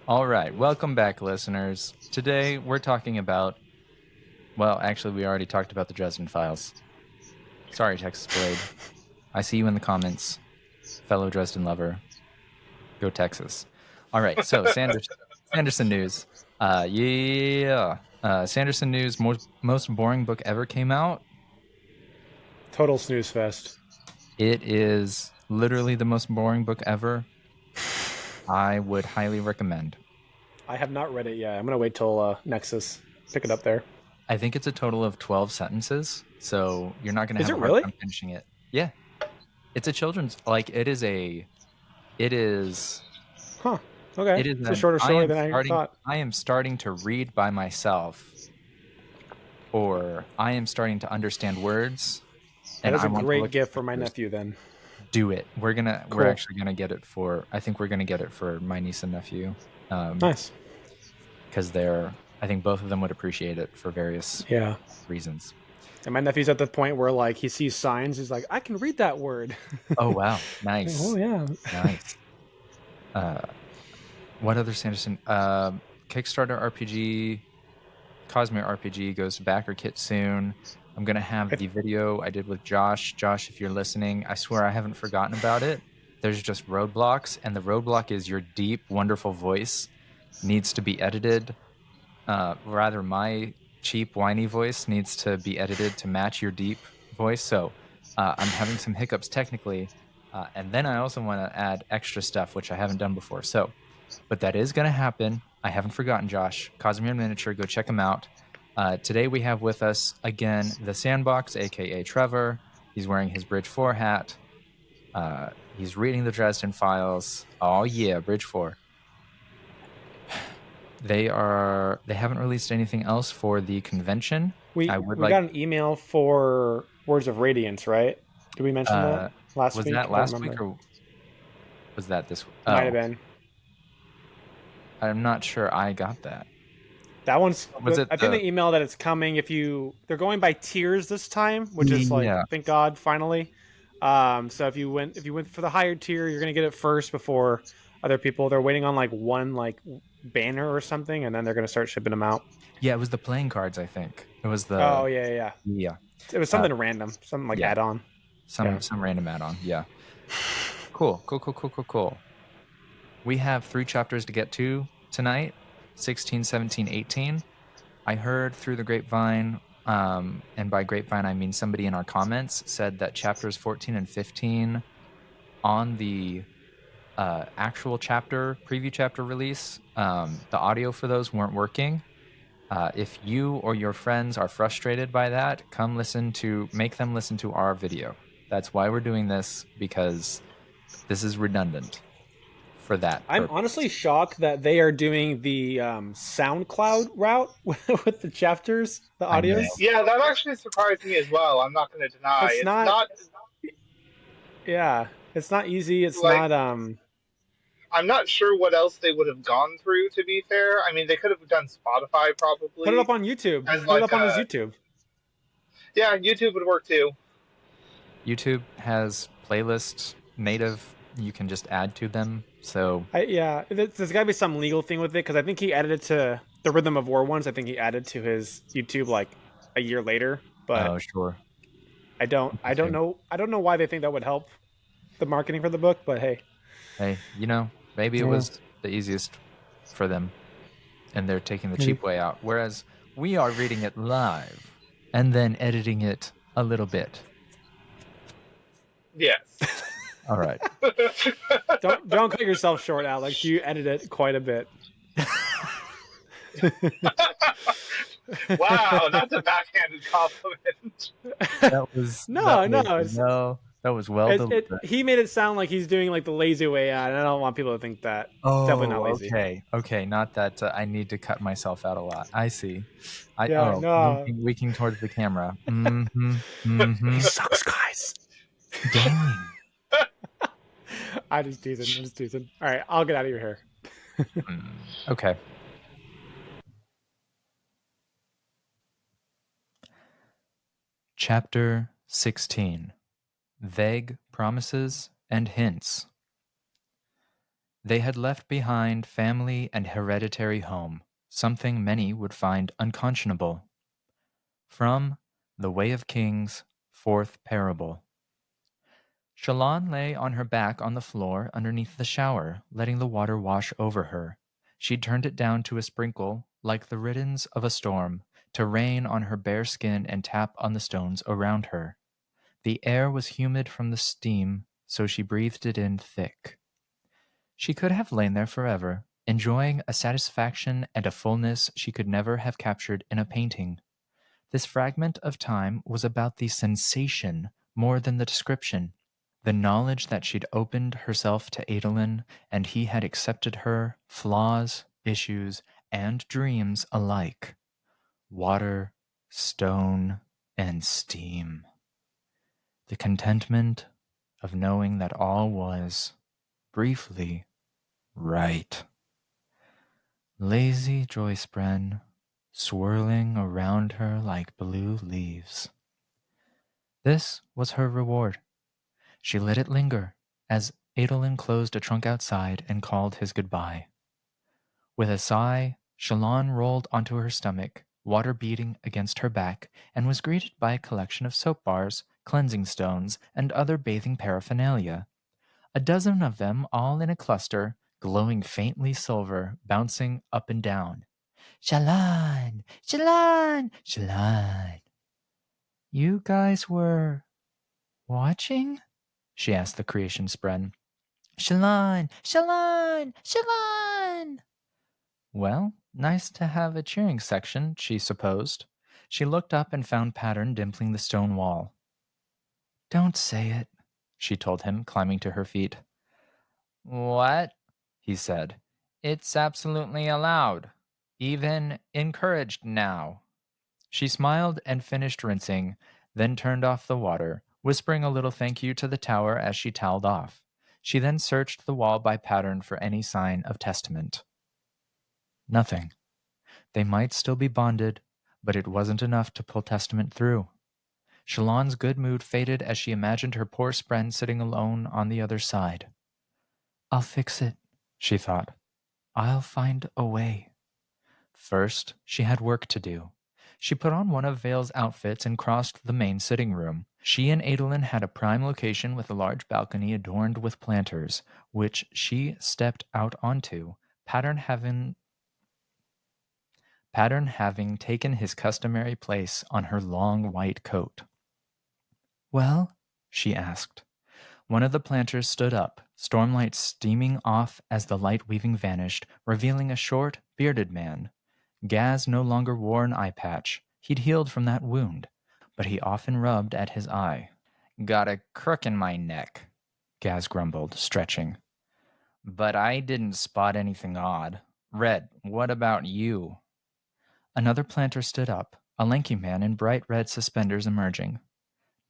All right, welcome back, listeners. Today we're talking about, well, actually, we already talked about the Dresden Files. Sorry, Texas Blade. I see you in the comments, fellow Dresden lover. Go Texas. All right, so Sanderson news. Sanderson news, most boring book ever came out. Total snooze fest. It is literally the most boring book ever. I would highly recommend. I have not read it yet. I'm gonna wait till Nexus. Pick it up there. I think it's a total of 12 sentences, so you're not going to Is have it a hard really? time finishing it. Yeah. It's a children's, it is Huh. Okay. it is It's a shorter story than I thought. I am starting to read by myself, or I am starting to understand words, That and is I a want to great look at gift for my pictures. nephew. Then. Do it. We're Cool. actually gonna get it for. I think we're gonna get it for my niece and nephew, Nice. because I think both of them would appreciate it for various Yeah. reasons. And my nephew's at the point where like he sees signs. He's like, I can read that word. Oh wow, Oh nice, yeah. nice. What other Sanderson? Kickstarter RPG, Cosmere RPG goes to backer kit soon. I'm gonna have the video I did with Josh. Josh, if you're listening, I swear I haven't forgotten about it. There's just roadblocks, and the roadblock is your deep, wonderful voice needs to be edited. Rather, my cheap, whiny voice needs to be edited to match your deep voice. So I'm having some hiccups technically, and then I also want to add extra stuff which I haven't done before. So. But that is going to happen. I haven't forgotten, Josh. Cosmere Miniature, go check him out. Today we have with us, again, the Sandbox, a.k.a. Trevor. He's wearing his Bridge 4 hat. He's reading the Dresden Files. Oh, yeah, Bridge 4. They haven't released anything else for the convention. We got an email for Words of Radiance, right? Did we mention that last was week? that last week or was that this week? Might have been. I'm not sure I got that. That one's. I think the email that it's coming. They're going by tiers this time, which is like, thank God, finally. So if you went for the higher tier, you're gonna get it first before other people. They're waiting on like one like banner or something, and then they're gonna start shipping them out. Yeah, it was the playing cards. I think it was the. Oh yeah. It was something random, something like add-on. Some random add-on. Yeah. Cool. We have 3 chapters to get to tonight, 16, 17, 18. I heard through the grapevine, and by grapevine I mean somebody in our comments said that chapters 14 and 15 on the actual preview chapter release, the audio for those weren't working. If you or your friends are frustrated by that, make them listen to our video. That's why we're doing this, because this is redundant. For that I'm purpose. honestly shocked that they are doing the SoundCloud route with the chapters, the audios. Yeah, that actually surprised me as well. I'm not going to deny. It's not. Yeah, it's not easy. It's like, not. I'm not sure what else they would have gone through. To be fair, I mean, they could have done Spotify probably. Put it up on YouTube. Put it up on his YouTube. Yeah, YouTube would work too. YouTube has playlists native. You can just add to them. So there's got to be some legal thing with it, because I think he added it to the Rhythm of War ones. I think he added to his YouTube like a year later. But sure. I don't know why they think that would help the marketing for the book. But hey, maybe it was the easiest for them, and they're taking the cheap way out. Whereas we are reading it live and then editing it a little bit. Yes. All right. Don't cut yourself short, Alex. You edit it quite a bit. Wow, that's a backhanded compliment. That was that was well delivered. He made it sound like he's doing like the lazy way out, and I don't want people to think that. Oh, definitely not lazy. Okay, not that I need to cut myself out a lot. I see. Winking towards the camera. He sucks, guys. Dang. I'm just teasing. All right, I'll get out of your hair. Okay. Chapter 16. Vague Promises and Hints. They had left behind family and hereditary home, something many would find unconscionable. From The Way of Kings, Fourth Parable. Shallan lay on her back on the floor underneath the shower, letting the water wash over her. She'd turned it down to a sprinkle, like the riddance of a storm, to rain on her bare skin and tap on the stones around her. The air was humid from the steam, so she breathed it in thick. She could have lain there forever, enjoying a satisfaction and a fullness she could never have captured in a painting. This fragment of time was about the sensation more than the description. The knowledge that she'd opened herself to Adolin, and he had accepted her, flaws, issues, and dreams alike. Water, stone, and steam. The contentment of knowing that all was, briefly, right. Lazy joyspren, swirling around her like blue leaves. This was her reward. She let it linger as Adolin closed a trunk outside and called his goodbye. With a sigh, Shallan rolled onto her stomach, water beating against her back, and was greeted by a collection of soap bars, cleansing stones, and other bathing paraphernalia. A dozen of them all in a cluster, glowing faintly silver, bouncing up and down. Shallan! Shallan! Shallan! You guys were watching? She asked the creation spren. Shallan! Shallan! Shallan! Well, nice to have a cheering section, she supposed. She looked up and found Pattern dimpling the stone wall. Don't say it, she told him, climbing to her feet. What? He said. It's absolutely allowed. Even encouraged now. She smiled and finished rinsing, then turned off the water, whispering a little thank you to the tower as she toweled off. She then searched the wall by Pattern for any sign of testament. Nothing. They might still be bonded, but it wasn't enough to pull testament through. Shallan's good mood faded as she imagined her poor spren sitting alone on the other side. I'll fix it, she thought. I'll find a way. First, she had work to do. She put on one of Vale's outfits and crossed the main sitting room. She and Adolin had a prime location with a large balcony adorned with planters, which she stepped out onto, Pattern having taken his customary place on her long white coat. Well? She asked. One of the planters stood up, stormlight steaming off as the light weaving vanished, revealing a short, bearded man. Gaz no longer wore an eye patch. He'd healed from that wound, but he often rubbed at his eye. Got a crook in my neck, Gaz grumbled, stretching. But I didn't spot anything odd. Red, what about you? Another planter stood up, a lanky man in bright red suspenders emerging.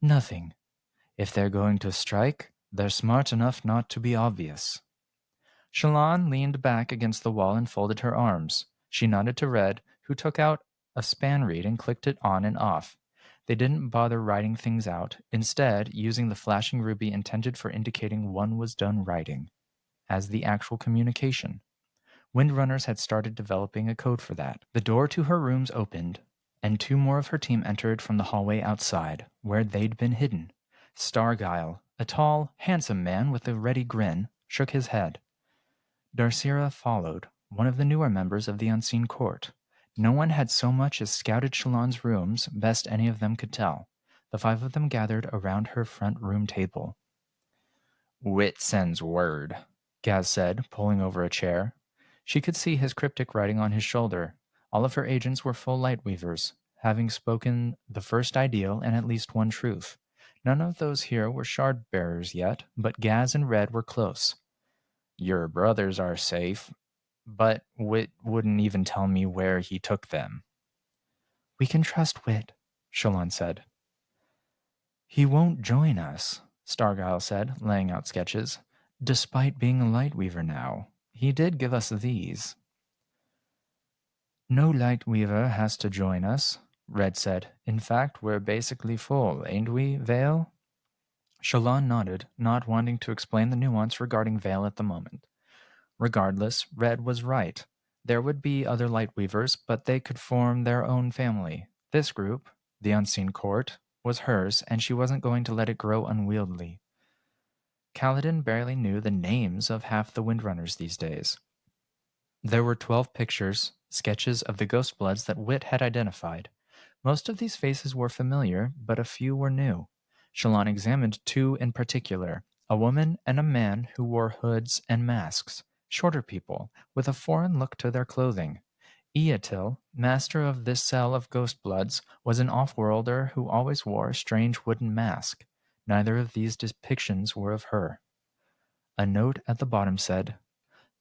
Nothing. If they're going to strike, they're smart enough not to be obvious. Shallan leaned back against the wall and folded her arms. She nodded to Red, who took out a span reed and clicked it on and off. They didn't bother writing things out, instead using the flashing ruby intended for indicating one was done writing, as the actual communication. Windrunners had started developing a code for that. The door to her rooms opened, and two more of her team entered from the hallway outside, where they'd been hidden. Stargyle, a tall, handsome man with a ready grin, shook his head. Darcira followed, one of the newer members of the Unseen Court. No one had so much as scouted Shallan's rooms, best any of them could tell. The five of them gathered around her front room table. Wit sends word, Gaz said, pulling over a chair. She could see his cryptic writing on his shoulder. All of her agents were full lightweavers, having spoken the first ideal and at least one truth. None of those here were shard bearers yet, but Gaz and Red were close. Your brothers are safe, but Wit wouldn't even tell me where he took them. We can trust Wit, Shallan said. He won't join us, Stargyle said, laying out sketches. Despite being a lightweaver now, he did give us these. No lightweaver has to join us, Red said. In fact, we're basically full, ain't we, Vale? Shallan nodded, not wanting to explain the nuance regarding Vale at the moment. Regardless, Red was right. There would be other Lightweavers, but they could form their own family. This group, the Unseen Court, was hers, and she wasn't going to let it grow unwieldy. Kaladin barely knew the names of half the Windrunners these days. There were 12 pictures, sketches of the Ghostbloods that Wit had identified. Most of these faces were familiar, but a few were new. Shallan examined 2 in particular, a woman and a man who wore hoods and masks, shorter people, with a foreign look to their clothing. Eatil, master of this cell of Ghostbloods, was an off-worlder who always wore a strange wooden mask. Neither of these depictions were of her. A note at the bottom said,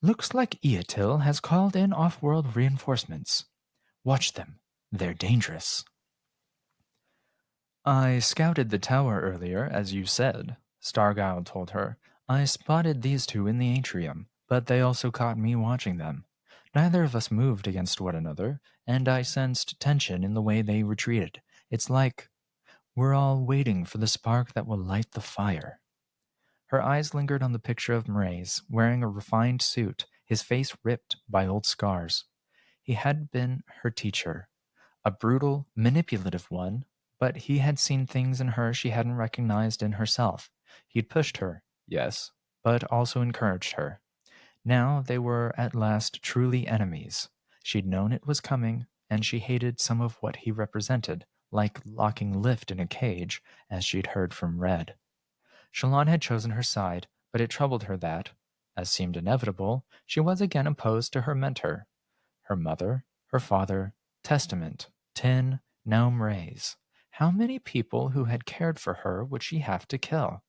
"Looks like Eatil has called in off-world reinforcements. Watch them. They're dangerous." "I scouted the tower earlier, as you said," Stargile told her. "I spotted these 2 in the atrium, but they also caught me watching them. Neither of us moved against one another, and I sensed tension in the way they retreated. It's like we're all waiting for the spark that will light the fire." Her eyes lingered on the picture of Mraize, wearing a refined suit, his face ripped by old scars. He had been her teacher, a brutal, manipulative one, but he had seen things in her she hadn't recognized in herself. He'd pushed her, yes, but also encouraged her. Now they were at last truly enemies. She'd known it was coming, and she hated some of what he represented, like locking Lift in a cage, as she'd heard from Red. Shallan had chosen her side, but it troubled her that, as seemed inevitable, she was again opposed to her mentor. Her mother, her father, Testament, Tin, now Mraize. How many people who had cared for her would she have to kill?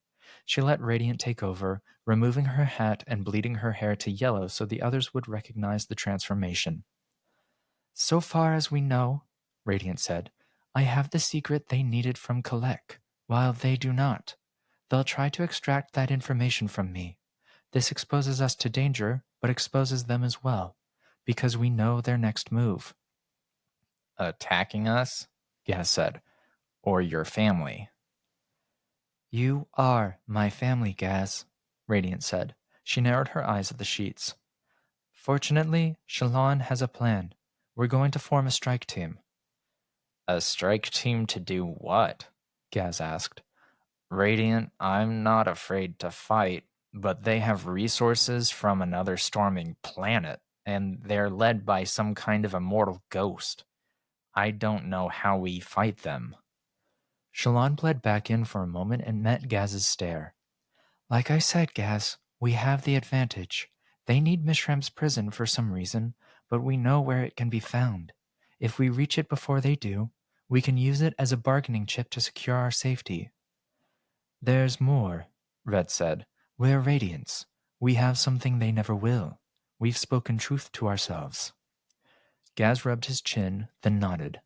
She let Radiant take over, removing her hat and bleeding her hair to yellow so the others would recognize the transformation. "So far as we know," Radiant said, "I have the secret they needed from Kalek, while they do not. They'll try to extract that information from me. This exposes us to danger, but exposes them as well, because we know their next move." "Attacking us?" Gaz said. "Or your family?" "You are my family, Gaz," Radiant said. She narrowed her eyes at the sheets. "Fortunately, Shallan has a plan. We're going to form a strike team." "A strike team to do what?" Gaz asked. "Radiant, I'm not afraid to fight, but they have resources from another storming planet, and they're led by some kind of immortal ghost. I don't know how we fight them." Shallan bled back in for a moment and met Gaz's stare. "Like I said, Gaz, we have the advantage. They need Mishrem's prison for some reason, but we know where it can be found. If we reach it before they do, we can use it as a bargaining chip to secure our safety." "There's more," Red said. "We're Radiants. We have something they never will. We've spoken truth to ourselves." Gaz rubbed his chin, then nodded.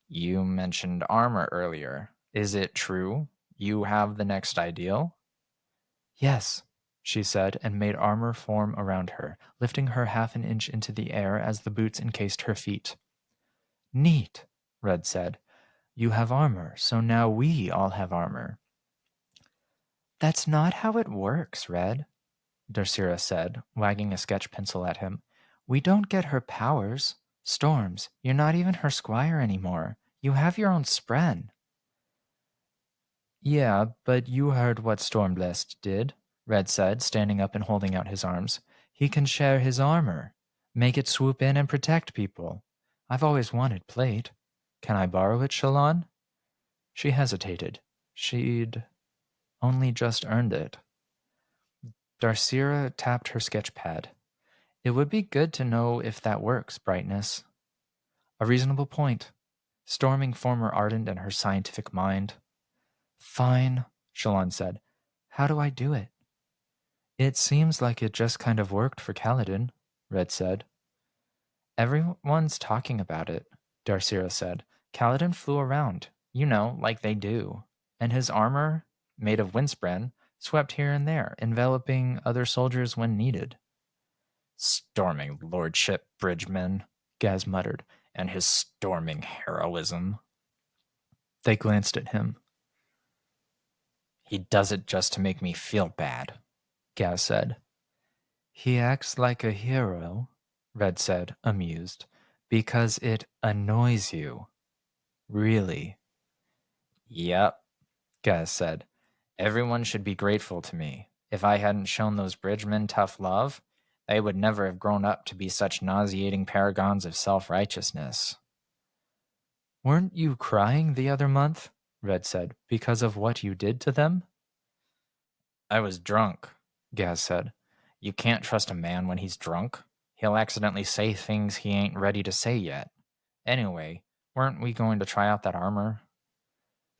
"You mentioned armor earlier. Is it true? You have the next ideal?" "Yes," she said, and made armor form around her, lifting her half an inch into the air as the boots encased her feet. "Neat," Red said. "You have armor, so now we all have armor." "That's not how it works, Red," Darsira said, wagging a sketch pencil at him. "We don't get her powers. Storms, you're not even her squire anymore. You have your own spren." "Yeah, but you heard what Stormblessed did," Red said, standing up and holding out his arms. "He can share his armor. Make it swoop in and protect people. I've always wanted plate. Can I borrow it, Shallan?" She hesitated. She'd only just earned it. Darsira tapped her sketch pad. "It would be good to know if that works, Brightness." "A reasonable point." Storming former Ardent and her scientific mind. "Fine," Shallan said. "How do I do it?" "It seems like it just kind of worked for Kaladin," Red said. "Everyone's talking about it," Darsira said. "Kaladin flew around, like they do. And his armor, made of windspren, swept here and there, enveloping other soldiers when needed." "Storming lordship, Bridgeman," Gaz muttered, "and his storming heroism." They glanced at him. "He does it just to make me feel bad," Gaz said. He acts like a hero, Red said, amused, because it annoys you. Really? Yep, Gaz said. Everyone should be grateful to me. If I hadn't shown those bridgemen tough love, they would never have grown up to be such nauseating paragons of self-righteousness. Weren't you crying the other month, Red said, because of what you did to them? I was drunk, Gaz said. You can't trust a man when he's drunk. He'll accidentally say things he ain't ready to say yet. Anyway, weren't we going to try out that armor?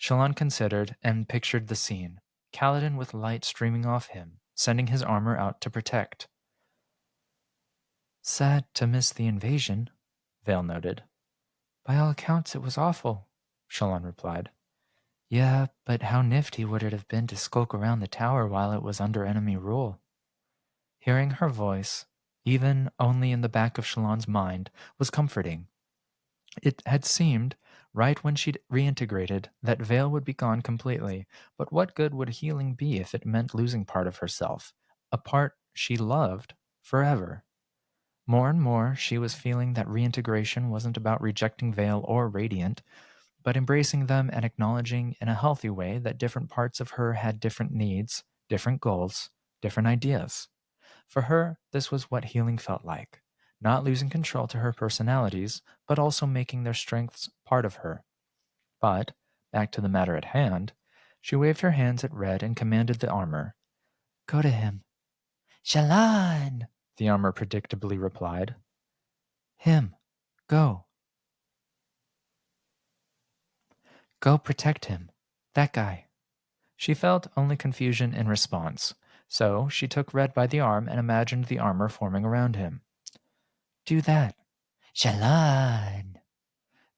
Shallan considered and pictured the scene. Kaladin with light streaming off him, sending his armor out to protect. Sad to miss the invasion, Vale noted. By all accounts, it was awful, Shallan replied. Yeah, but how nifty would it have been to skulk around the tower while it was under enemy rule? Hearing her voice, even only in the back of Shallan's mind, was comforting. It had seemed, right when she'd reintegrated, that Vale would be gone completely, but what good would healing be if it meant losing part of herself, a part she loved, forever? More and more, she was feeling that reintegration wasn't about rejecting Vale or Radiant, but embracing them and acknowledging in a healthy way that different parts of her had different needs, different goals, different ideas. For her, this was what healing felt like, not losing control to her personalities, but also making their strengths part of her. But, back to the matter at hand, she waved her hands at Red and commanded the armor. Go to him. Shallan, the armor predictably replied. Him. Go. Go protect him. That guy. She felt only confusion in response, so she took Red by the arm and imagined the armor forming around him. Do that. Shallan!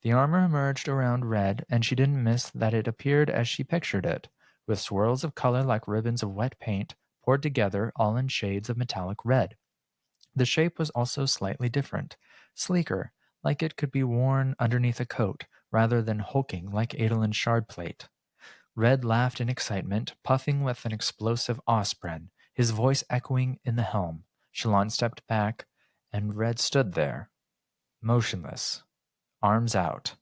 The armor emerged around Red, and she didn't miss that it appeared as she pictured it, with swirls of color like ribbons of wet paint poured together all in shades of metallic red. The shape was also slightly different, sleeker, like it could be worn underneath a coat, rather than hulking like Adolin's shard plate. Red laughed in excitement, puffing with an explosive Osprey, his voice echoing in the helm. Shallan stepped back, and Red stood there, motionless, arms out.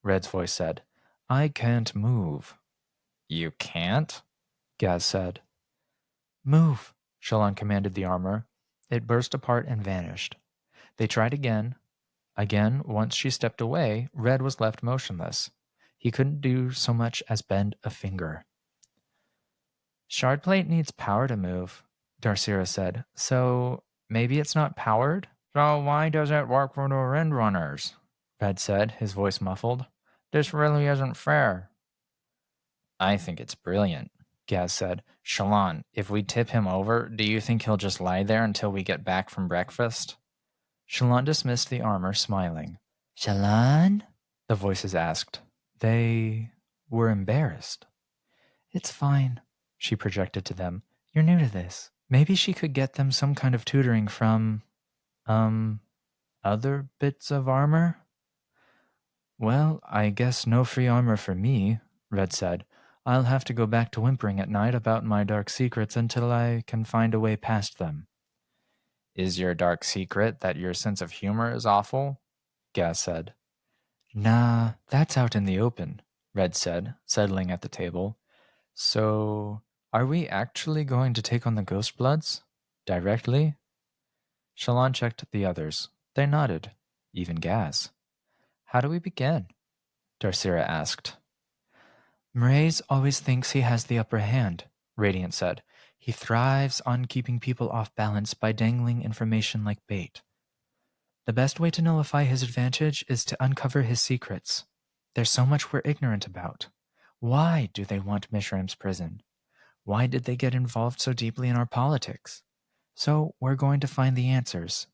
Red's voice said. I can't move. You can't? Gaz said. Move, Shallan commanded the armor. It burst apart and vanished. They tried again. Again, once she stepped away, Red was left motionless. He couldn't do so much as bend a finger. Shardplate needs power to move, Darcira said. So maybe it's not powered? So why does it work for the Windrunners? Red said, his voice muffled. This really isn't fair. I think it's brilliant, Gaz said. Shallan, if we tip him over, do you think he'll just lie there until we get back from breakfast? Shallan dismissed the armor, smiling. Shallan? The voices asked. They were embarrassed. It's fine, she projected to them. You're new to this. Maybe she could get them some kind of tutoring from, other bits of armor? Well, I guess no free armor for me, Red said. I'll have to go back to whimpering at night about my dark secrets until I can find a way past them. Is your dark secret that your sense of humor is awful? Gaz said. Nah, that's out in the open, Red said, settling at the table. So, are we actually going to take on the Ghostbloods? Directly? Shallan checked the others. They nodded, even Gaz. How do we begin? Darcira asked. Mraize always thinks he has the upper hand, Radiant said. He thrives on keeping people off balance by dangling information like bait. The best way to nullify his advantage is to uncover his secrets. There's so much we're ignorant about. Why do they want Mishram's prison? Why did they get involved so deeply in our politics? So we're going to find the answers.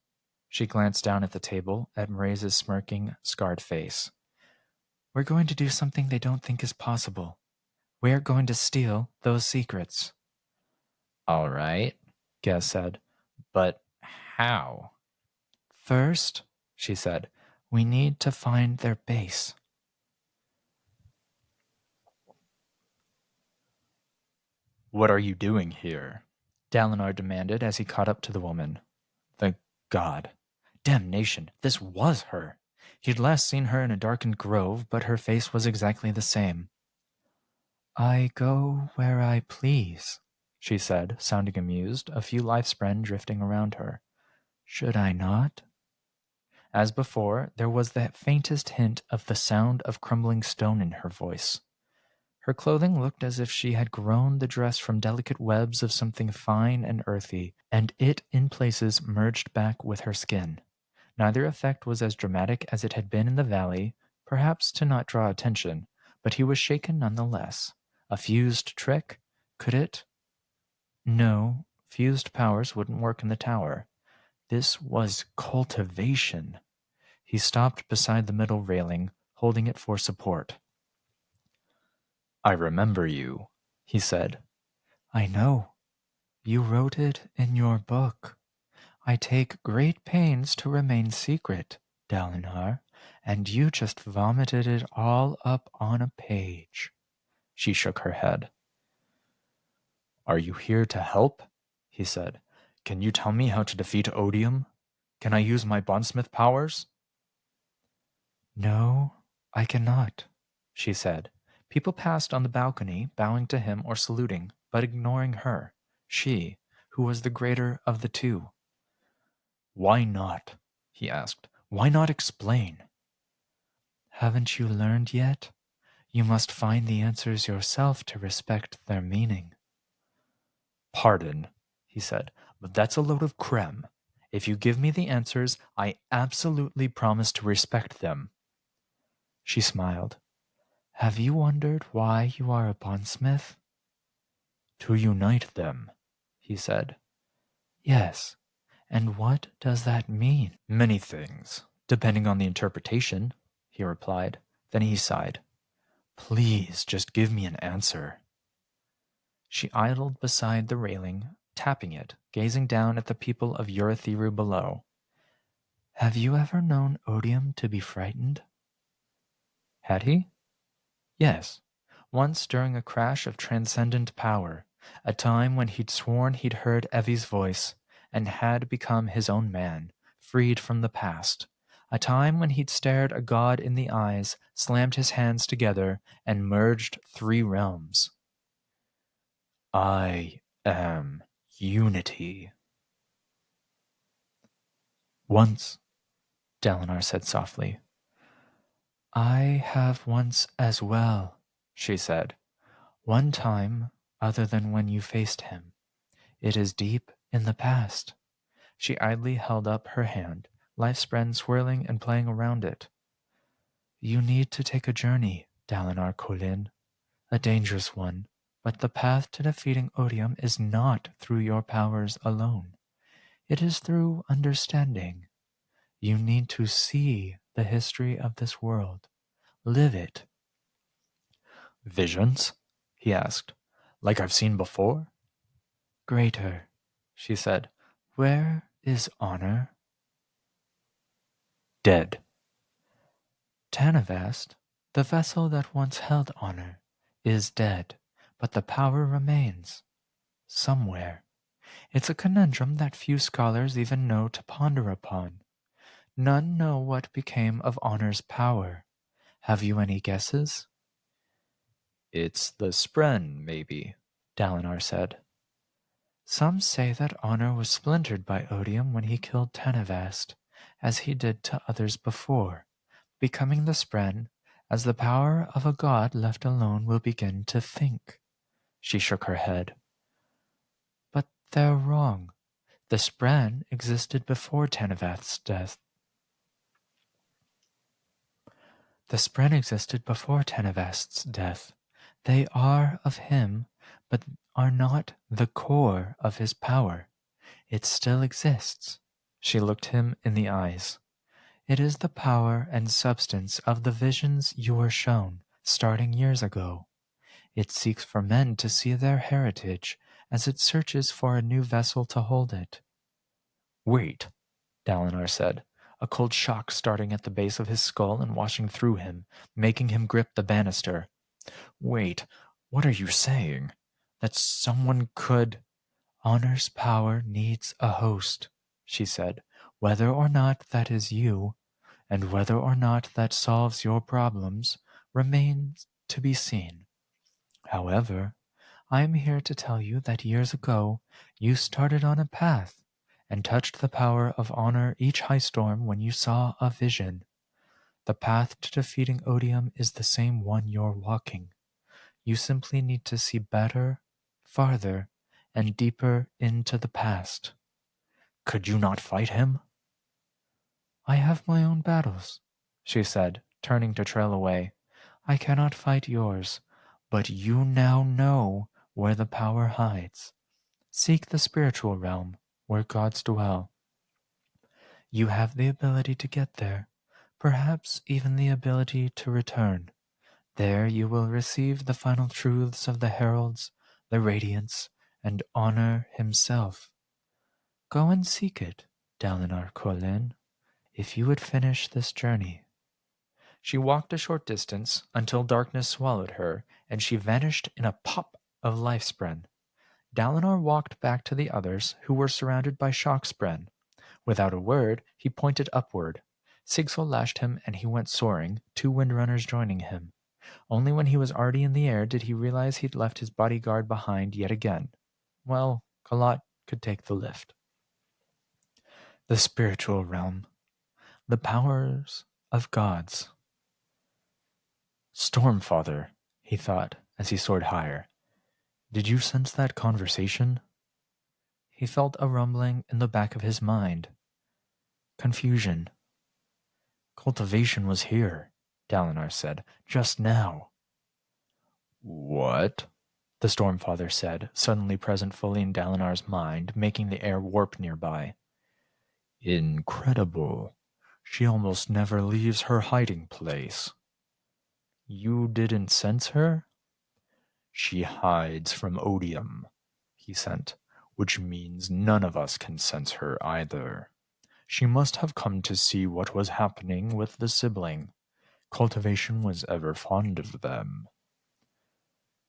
She glanced down at the table at Mraize's smirking, scarred face. We're going to do something they don't think is possible. We're going to steal those secrets. All right, Gaz said. But how? First, she said, we need to find their base. What are you doing here? Dalinar demanded as he caught up to the woman. The god. Damnation, this was her. He'd last seen her in a darkened grove, but her face was exactly the same. I go where I please, she said, sounding amused, a few lifespren drifting around her. Should I not? As before, there was the faintest hint of the sound of crumbling stone in her voice. Her clothing looked as if she had grown the dress from delicate webs of something fine and earthy, and it in places merged back with her skin. Neither effect was as dramatic as it had been in the valley, perhaps to not draw attention, but he was shaken nonetheless. A fused trick? Could it? No, fused powers wouldn't work in the tower. This was cultivation. He stopped beside the middle railing, holding it for support. I remember you, he said. I know. You wrote it in your book. I take great pains to remain secret, Dalinar, and you just vomited it all up on a page. She shook her head. Are you here to help? He said. Can you tell me how to defeat Odium? Can I use my bondsmith powers? No, I cannot, she said. People passed on the balcony, bowing to him or saluting, but ignoring her, she, who was the greater of the two. Why not? He asked. Why not explain? Haven't you learned yet? You must find the answers yourself to respect their meaning. Pardon, he said, but that's a load of crem. If you give me the answers, I absolutely promise to respect them. She smiled. Have you wondered why you are a bondsmith? To unite them, he said. Yes, and what does that mean? Many things, depending on the interpretation, he replied. Then he sighed. Please, just give me an answer. She idled beside the railing, tapping it, gazing down at the people of Urithiru below. Have you ever known Odium to be frightened? Had he? Yes, once during a crash of transcendent power, a time when he'd sworn he'd heard Evie's voice and had become his own man, freed from the past. A time when he'd stared a god in the eyes, slammed his hands together, and merged 3 realms. I am unity. Once, Dalinar said softly. I have once as well, she said. One time, other than when you faced him. It is deep in the past. She idly held up her hand, lifespren swirling and playing around it. You need to take a journey, Dalinar Kholin. A dangerous one, but the path to defeating Odium is not through your powers alone. It is through understanding. You need to see the history of this world. Live it. Visions? He asked. Like I've seen before? Greater, she said. Where is honor? Dead. Tanavast, the vessel that once held honor, is dead, but the power remains. Somewhere. It's a conundrum that few scholars even know to ponder upon. None know what became of honor's power. Have you any guesses? It's the Spren, maybe, Dalinar said. Some say that honor was splintered by Odium when he killed Tanavast, as he did to others before, becoming the Spren, as the power of a god left alone will begin to think. She shook her head. But they're wrong. The Spren existed before Tanavast's death. The Spren existed before Tanavast's death. They are of him, but are not the core of his power. It still exists. She looked him in the eyes. It is the power and substance of the visions you were shown, starting years ago. It seeks for men to see their heritage as it searches for a new vessel to hold it. Wait, Dalinar said, a cold shock starting at the base of his skull and washing through him, making him grip the banister. Wait, what are you saying? That someone could... Honor's power needs a host, she said. Whether or not that is you, and whether or not that solves your problems, remains to be seen. However, I am here to tell you that years ago you started on a path and touched the power of honor each high storm when you saw a vision. The path to defeating odium is the same one you're walking. You simply need to see better, farther, and deeper into the past. Could you not fight him? I have my own battles, she said, turning to trail away. I cannot fight yours, but you now know where the power hides. Seek the spiritual realm, where gods dwell. You have the ability to get there, perhaps even the ability to return. There you will receive the final truths of the heralds, the radiance, and honor himself. Go and seek it, Dalinar Kholin, if you would finish this journey. She walked a short distance until darkness swallowed her, and she vanished in a pop of life-spren. Dalinar walked back to the others, who were surrounded by shock-spren. Without a word, he pointed upward. Sigil lashed him, and he went soaring, 2 windrunners joining him. Only when he was already in the air did he realize he'd left his bodyguard behind yet again. Well, Kalat could take the lift. The spiritual realm. The powers of gods. Stormfather, he thought as he soared higher. Did you sense that conversation? He felt a rumbling in the back of his mind. Confusion. Cultivation was here, Dalinar said, just now. What? The Stormfather said, suddenly present fully in Dalinar's mind, making the air warp nearby. Incredible. She almost never leaves her hiding place. You didn't sense her? She hides from odium, he sent, which means none of us can sense her either. She must have come to see what was happening with the sibling. Cultivation was ever fond of them.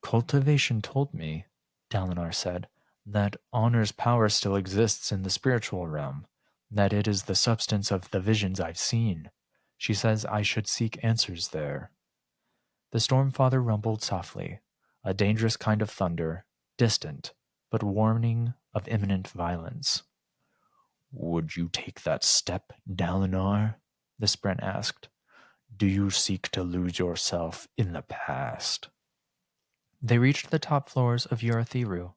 Cultivation told me, Dalinar said, that honor's power still exists in the spiritual realm, that it is the substance of the visions I've seen. She says I should seek answers there. The Stormfather rumbled softly, a dangerous kind of thunder, distant, but warning of imminent violence. Would you take that step, Dalinar? The Spren asked. Do you seek to lose yourself in the past? They reached the top floors of Urithiru.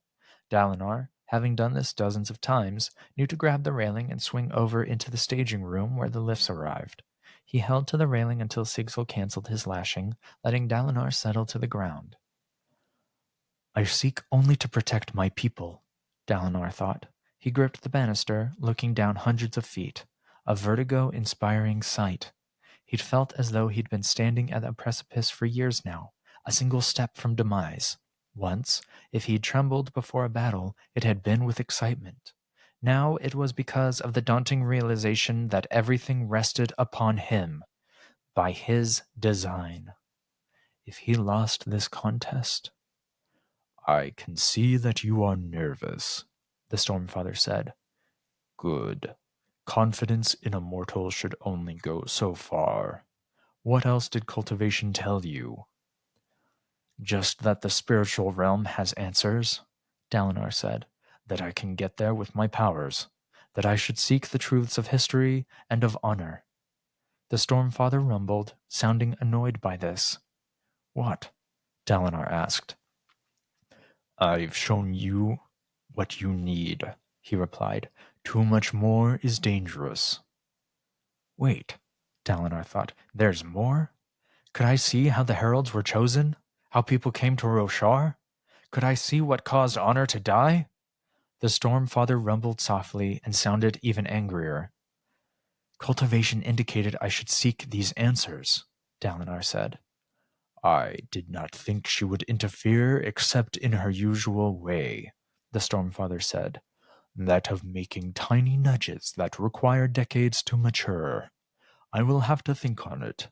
Dalinar, having done this dozens of times, knew to grab the railing and swing over into the staging room where the lifts arrived. He held to the railing until Sigil canceled his lashing, letting Dalinar settle to the ground. I seek only to protect my people, Dalinar thought. He gripped the banister, looking down hundreds of feet, a vertigo-inspiring sight. He'd felt as though he'd been standing at a precipice for years now, a single step from demise. Once, if he'd trembled before a battle, it had been with excitement. Now it was because of the daunting realization that everything rested upon him, by his design. If he lost this contest... I can see that you are nervous, the Stormfather said. Good. Confidence in a mortal should only go so far. What else did cultivation tell you? Just that the spiritual realm has answers, Dalinar said, that I can get there with my powers, that I should seek the truths of history and of honor. The Stormfather rumbled, sounding annoyed by this. What? Dalinar asked. I've shown you what you need, he replied. Too much more is dangerous. Wait, Dalinar thought, there's more? Could I see how the heralds were chosen? How people came to Roshar? Could I see what caused honor to die? The Stormfather rumbled softly and sounded even angrier. Cultivation indicated I should seek these answers, Dalinar said. I did not think she would interfere except in her usual way, the Stormfather said, that of making tiny nudges that require decades to mature. I will have to think on it.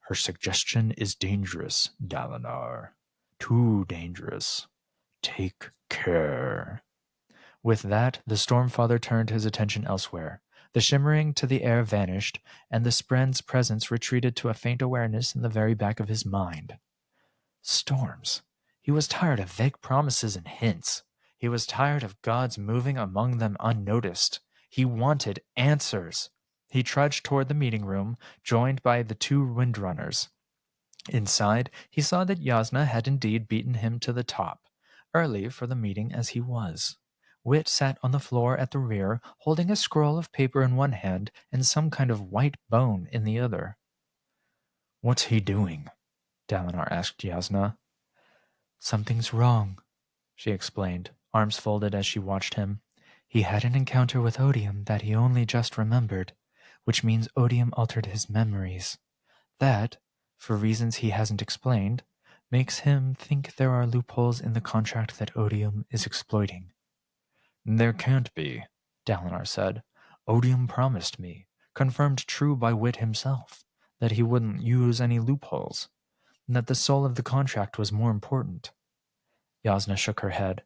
Her suggestion is dangerous, Dalinar. Too dangerous. Take care. With that, the Stormfather turned his attention elsewhere. The shimmering to the air vanished, and the Spren's presence retreated to a faint awareness in the very back of his mind. Storms. He was tired of vague promises and hints. He was tired of gods moving among them unnoticed. He wanted answers. He trudged toward the meeting room, joined by the two windrunners. Inside, he saw that Yasna had indeed beaten him to the top, early for the meeting as he was. Wit sat on the floor at the rear, holding a scroll of paper in one hand and some kind of white bone in the other. "What's he doing?" Dalinar asked Yasna. "Something's wrong," she explained, arms folded as she watched him. "He had an encounter with Odium that he only just remembered, which means Odium altered his memories. That, for reasons he hasn't explained, makes him think there are loopholes in the contract that Odium is exploiting." "There can't be," Dalinar said. "Odium promised me, confirmed true by Wit himself, that he wouldn't use any loopholes, and that the soul of the contract was more important." Yasna shook her head.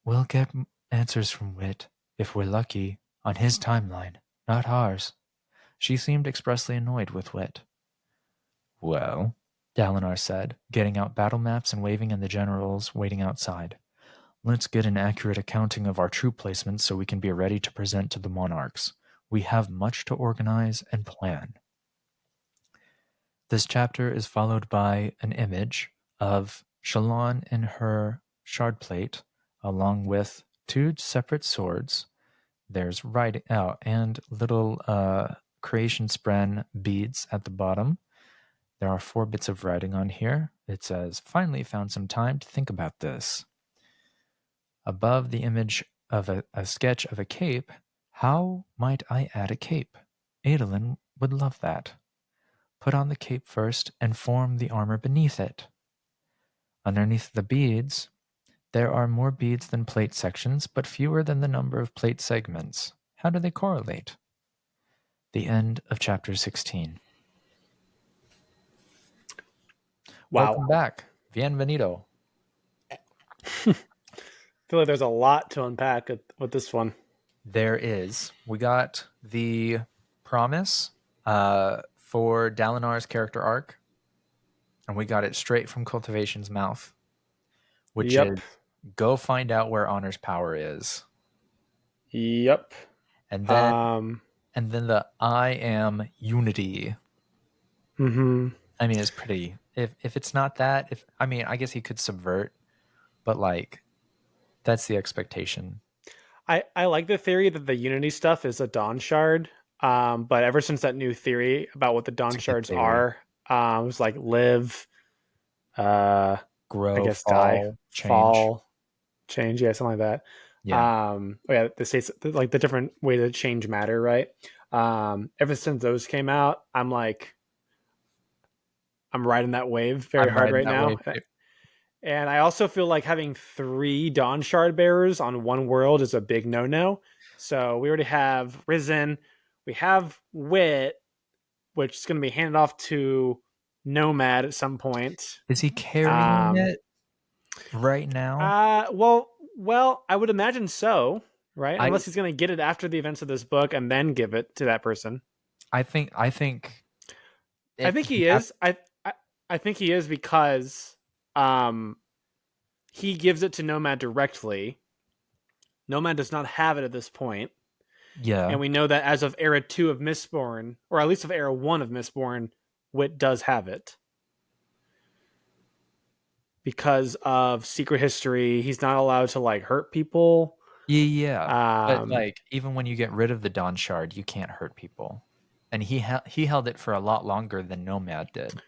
"We'll get answers from Wit, if we're lucky, on his timeline, not ours." She seemed expressly annoyed with Wit. "Well," Dalinar said, getting out battle maps and waving at the generals waiting outside, "let's get an accurate accounting of our troop placements so we can be ready to present to the monarchs. We have much to organize and plan." This chapter is followed by an image of Shallan in her shard plate, along with two separate swords. There's writing out and little creation spren beads at the bottom. There are 4 bits of writing on here. It says, "Finally found some time to think about this." Above the image of a sketch of a cape, "How might I add a cape? Adolin would love that. Put on the cape first and form the armor beneath it." Underneath the beads, there are more beads than plate sections, but fewer than the number of plate segments. How do they correlate? The end of chapter 16. Wow. Welcome back. Bienvenido. I feel like there's a lot to unpack with this one. There is. We got the promise for Dalinar's character arc, and we got it straight from Cultivation's mouth, which is go find out where Honor's power is. Yep. And then the I am unity. Mm-hmm. I mean, it's pretty. If it's not that, I guess he could subvert, but like, that's the expectation. I like the theory that the Unity stuff is a Dawn Shard, but ever since that new theory about what the Dawn Shards are, it was like live, grow, I guess fall, change, yeah, something like that. Yeah. The states like the different way to change matter, right? Ever since those came out, I'm riding that wave very hard right now. And I also feel like having 3 Dawn Shard bearers on one world is a big no-no. So we already have Risen. We have Wit, which is going to be handed off to Nomad at some point. Is he carrying it right now? Well, I would imagine so, right? Unless he's going to get it after the events of this book and then give it to that person. I think he is. I think he is because he gives it to Nomad directly. Nomad does not have it at this point. Yeah. And we know that as of Era 2 of Mistborn, or at least of Era 1 of Mistborn, Wit does have it. Because of secret history, he's not allowed to like hurt people. Yeah. But like, even when you get rid of the Dawn Shard, you can't hurt people. And he held it for a lot longer than Nomad did.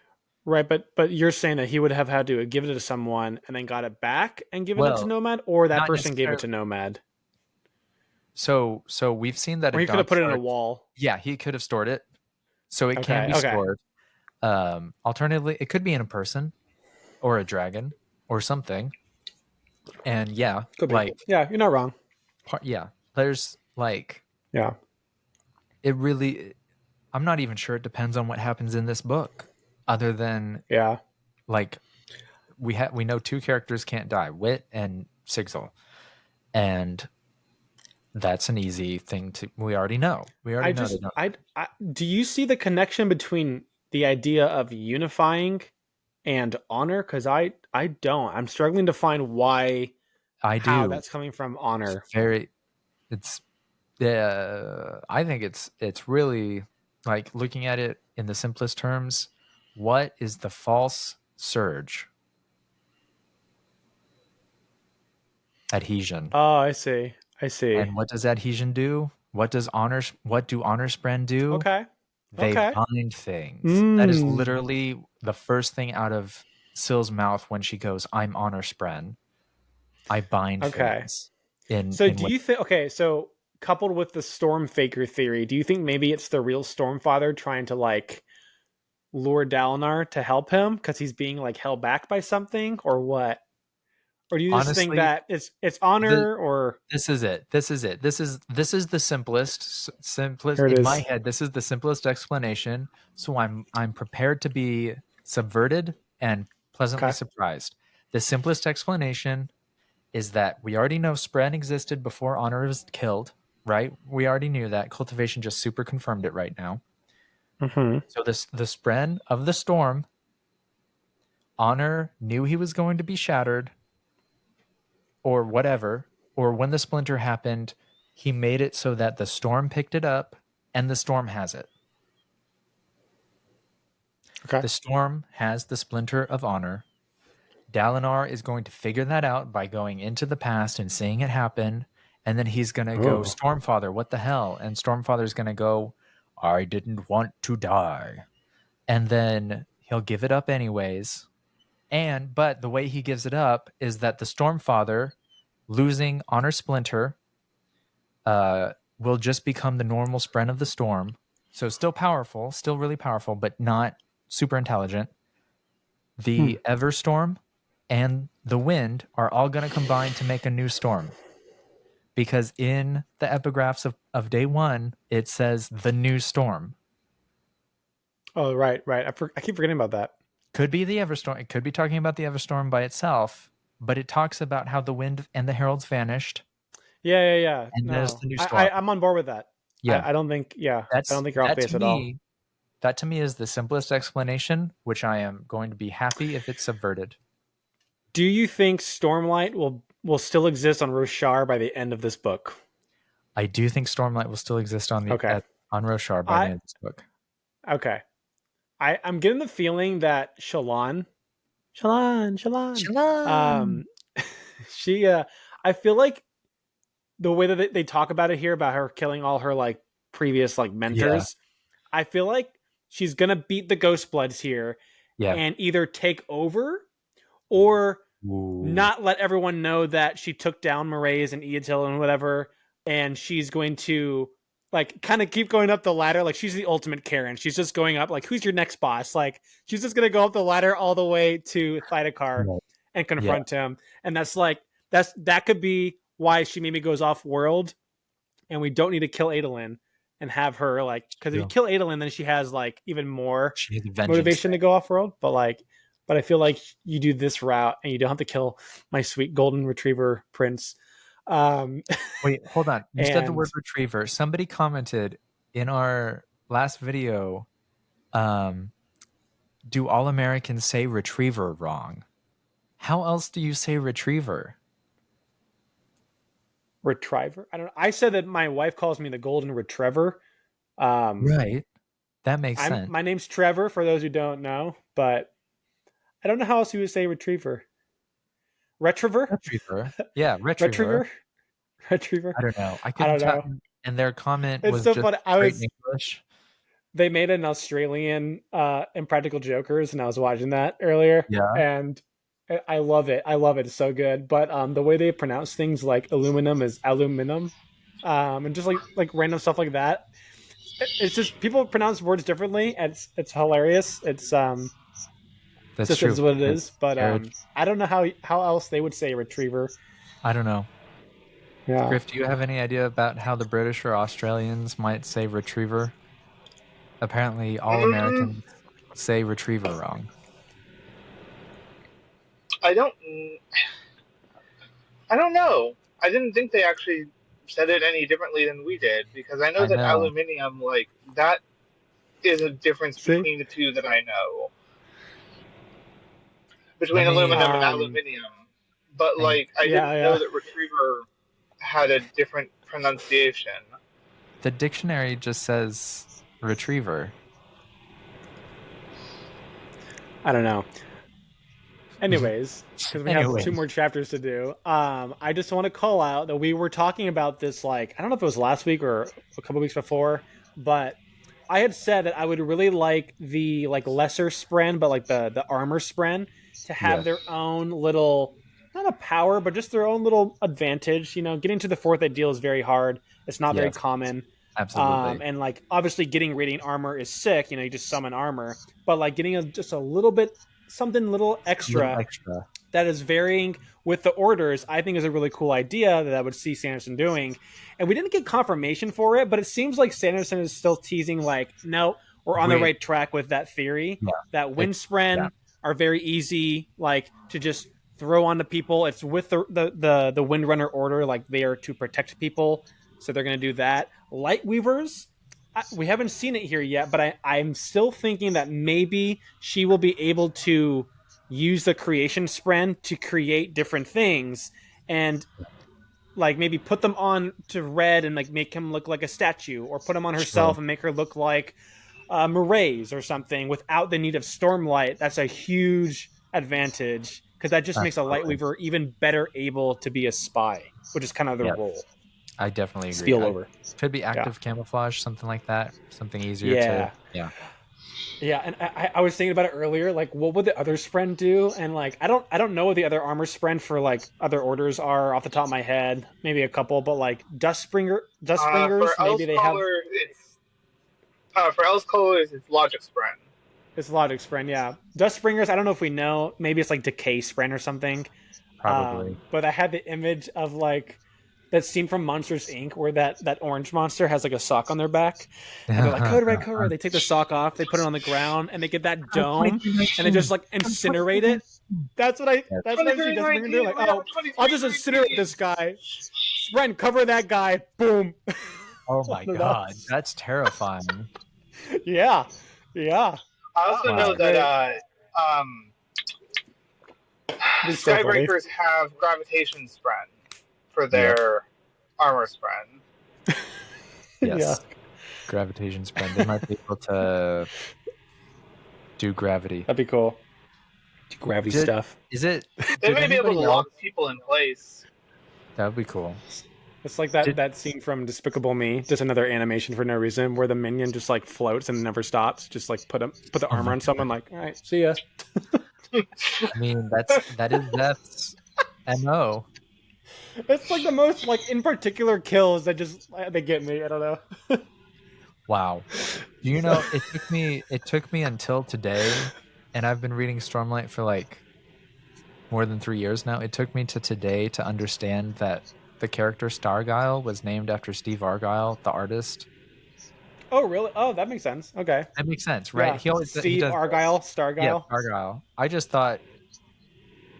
Right, but you're saying that he would have had to give it to someone and then got it back and given it to Nomad, or that person gave it to Nomad? So we've seen that. Or he could have put it in a wall. Yeah, he could have stored it. So it can be stored. Alternatively, it could be in a person or a dragon or something. And yeah, yeah, you're not wrong. There's like, it really, I'm not even sure. It depends on what happens in this book. Other than like we know 2 characters can't die, Wit and Sigzil. And that's an easy thing we already know. We already know. Do you see the connection between the idea of unifying and honor? Because I don't. I'm struggling to find how that's coming from honor. I think it's really like looking at it in the simplest terms. What is the false surge? Adhesion. Oh, I see. And what does adhesion do? What do honor spren do? Okay. They bind things. That is literally the first thing out of Syl's mouth when she goes, "I'm honor spren. I bind things." So do you think? Okay, so coupled with the Storm Faker theory, do you think maybe it's the real Stormfather trying to like lure Dalinar to help him because he's being like held back by something, or what? Or do you just think that it's honor? Or this is it. This is the simplest in my head. This is the simplest explanation. So I'm prepared to be subverted and pleasantly surprised. The simplest explanation is that we already know Spren existed before Honor was killed, right? We already knew that. Cultivation just super confirmed it right now. Mm-hmm. So the Spren of the Storm, Honor knew he was going to be shattered, or whatever, or when the splinter happened, he made it so that the Storm picked it up, and the Storm has it. Okay. The Storm has the splinter of Honor. Dalinar is going to figure that out by going into the past and seeing it happen, and then he's going to go, Stormfather, what the hell? And Stormfather's going to go, I didn't want to die. And then he'll give it up anyways. But the way he gives it up is that the Stormfather, losing Honor Splinter, will just become the normal Spren of the Storm. So still powerful, still really powerful, but not super intelligent. The Everstorm and the Wind are all going to combine to make a new storm. Because in the epigraphs of day one, it says the new storm. Oh, right. I keep forgetting about that. Could be the Everstorm. It could be talking about the Everstorm by itself, but it talks about how the Wind and the Heralds vanished. Yeah. And there's the new storm. I'm on board with that. Yeah. I don't think you're off base at all. That to me is the simplest explanation, which I am going to be happy if it's subverted. Do you think Stormlight will still exist on Roshar by the end of this book? I do think Stormlight will still exist on Roshar by the end of this book. Okay. I'm getting the feeling that Shallan. She I feel like the way that they talk about it here about her killing all her like previous like mentors, I feel like she's gonna beat the Ghostbloods here and either take over or not let everyone know that she took down Mraize and Eotil and whatever, and she's going to like kind of keep going up the ladder. Like she's the ultimate Karen. She's just going up like, who's your next boss? Like she's just going to go up the ladder all the way to Thydakar and confront him. And that could be why she maybe goes off world and we don't need to kill Adolin and have her like, because if you kill Adolin, then she has like even more motivation to go off world. But I feel like you do this route and you don't have to kill my sweet golden retriever prince. Wait, hold on. You said the word retriever. Somebody commented in our last video, do all Americans say retriever wrong? How else do you say retriever? Retriever? I don't know. I said that my wife calls me the golden retriever. Right. That makes sense. My name's Trevor, for those who don't know, but I don't know how else you would say retriever. Retriever? Yeah, retriever. Retriever. I don't know. I don't know. And their comment was so just funny. straight English. They made an Australian Impractical Jokers, and I was watching that earlier. Yeah. And I love it. It's so good. But the way they pronounce things like aluminum is aluminum. And just like random stuff like that. It's just people pronounce words differently. And it's hilarious. It's that's true. Is what it is. But I don't know how else they would say retriever. I don't know. Yeah. Griff, do you have any idea about how the British or Australians might say retriever? Apparently, all Americans say retriever wrong. I don't know. I didn't think they actually said it any differently than we did, because I know that aluminium, like, that is a difference between the two that I know. Between aluminum and aluminium. But, like, I didn't know that retriever had a different pronunciation. The dictionary just says retriever. I don't know. Anyways, because we have 2 more chapters to do, I just want to call out that we were talking about this, like, I don't know if it was last week or a couple weeks before, but I had said that I would really like the, like, lesser spren, but like the armor spren to have their own little, not a power, but just their own little advantage. You know, getting to the 4th ideal is very hard. It's not very common. Absolutely. And, like, obviously getting radiant armor is sick. You know, you just summon armor, but, like, getting just a little bit, something little extra that is varying with the orders, I think is a really cool idea that I would see Sanderson doing. And we didn't get confirmation for it, but it seems like Sanderson is still teasing, like, no, we're on the right track with that theory. That wind spren are very easy, like, to just throw onto people. It's with the Windrunner order, like, they are to protect people, so they're going to do that. Light Weavers, we haven't seen it here yet, but I'm still thinking that maybe she will be able to use the creation spren to create different things, and, like, maybe put them on to Red and, like, make him look like a statue, or put them on herself and make her look like Maraise or something without the need of Stormlight. That's a huge advantage, because that just makes a Lightweaver even better able to be a spy, which is kind of their role. I definitely agree. Spiel over. Could be active camouflage, something like that. Something easier to... Yeah, and I was thinking about it earlier, like, what would the other spren do? And, like, I don't know what the other armor spren for, like, other orders are off the top of my head. Maybe a couple, but, like, Dustbringers, maybe they have... For Else Colors, it's Logic spren. It's Logic spren, yeah. Dustbringers, I don't know if we know. Maybe it's, like, Decay spren or something. Probably. But I had the image of, like, that scene from Monsters, Inc., where that orange monster has, like, a sock on their back. And they're like, Code Red. They take the sock off, they put it on the ground, and they get that dome, and they just, like, incinerate it. That's what I see Dustbringer do. Like, oh, I'll just incinerate this guy. Spren, cover that guy. Boom. Oh my god, that's terrifying. Yeah. I also know that Skybreakers have Gravitation spren for their armor spren. Yes. Gravitation spren. They might be able to do gravity. That'd be cool. Do gravity stuff. Is it? They may be able to lock people in place. That would be cool. It's like that scene from Despicable Me, just another animation for no reason, where the minion just, like, floats and never stops. Just, like, put the armor on someone, like, all right, see ya. I mean, that is Death's MO. It's, like, the most, like, in particular kills that just they get me. I don't know. Wow. Do you know, it took me until today, and I've been reading Stormlight for, like, more than 3 years now. It took me to today to understand that the character Stargyle was named after Steve Argyle, the artist. Oh, really? Oh, that makes sense. Okay. That makes sense, right? Yeah. Steve Argyle, Stargyle? Yeah, Argyle. I just thought,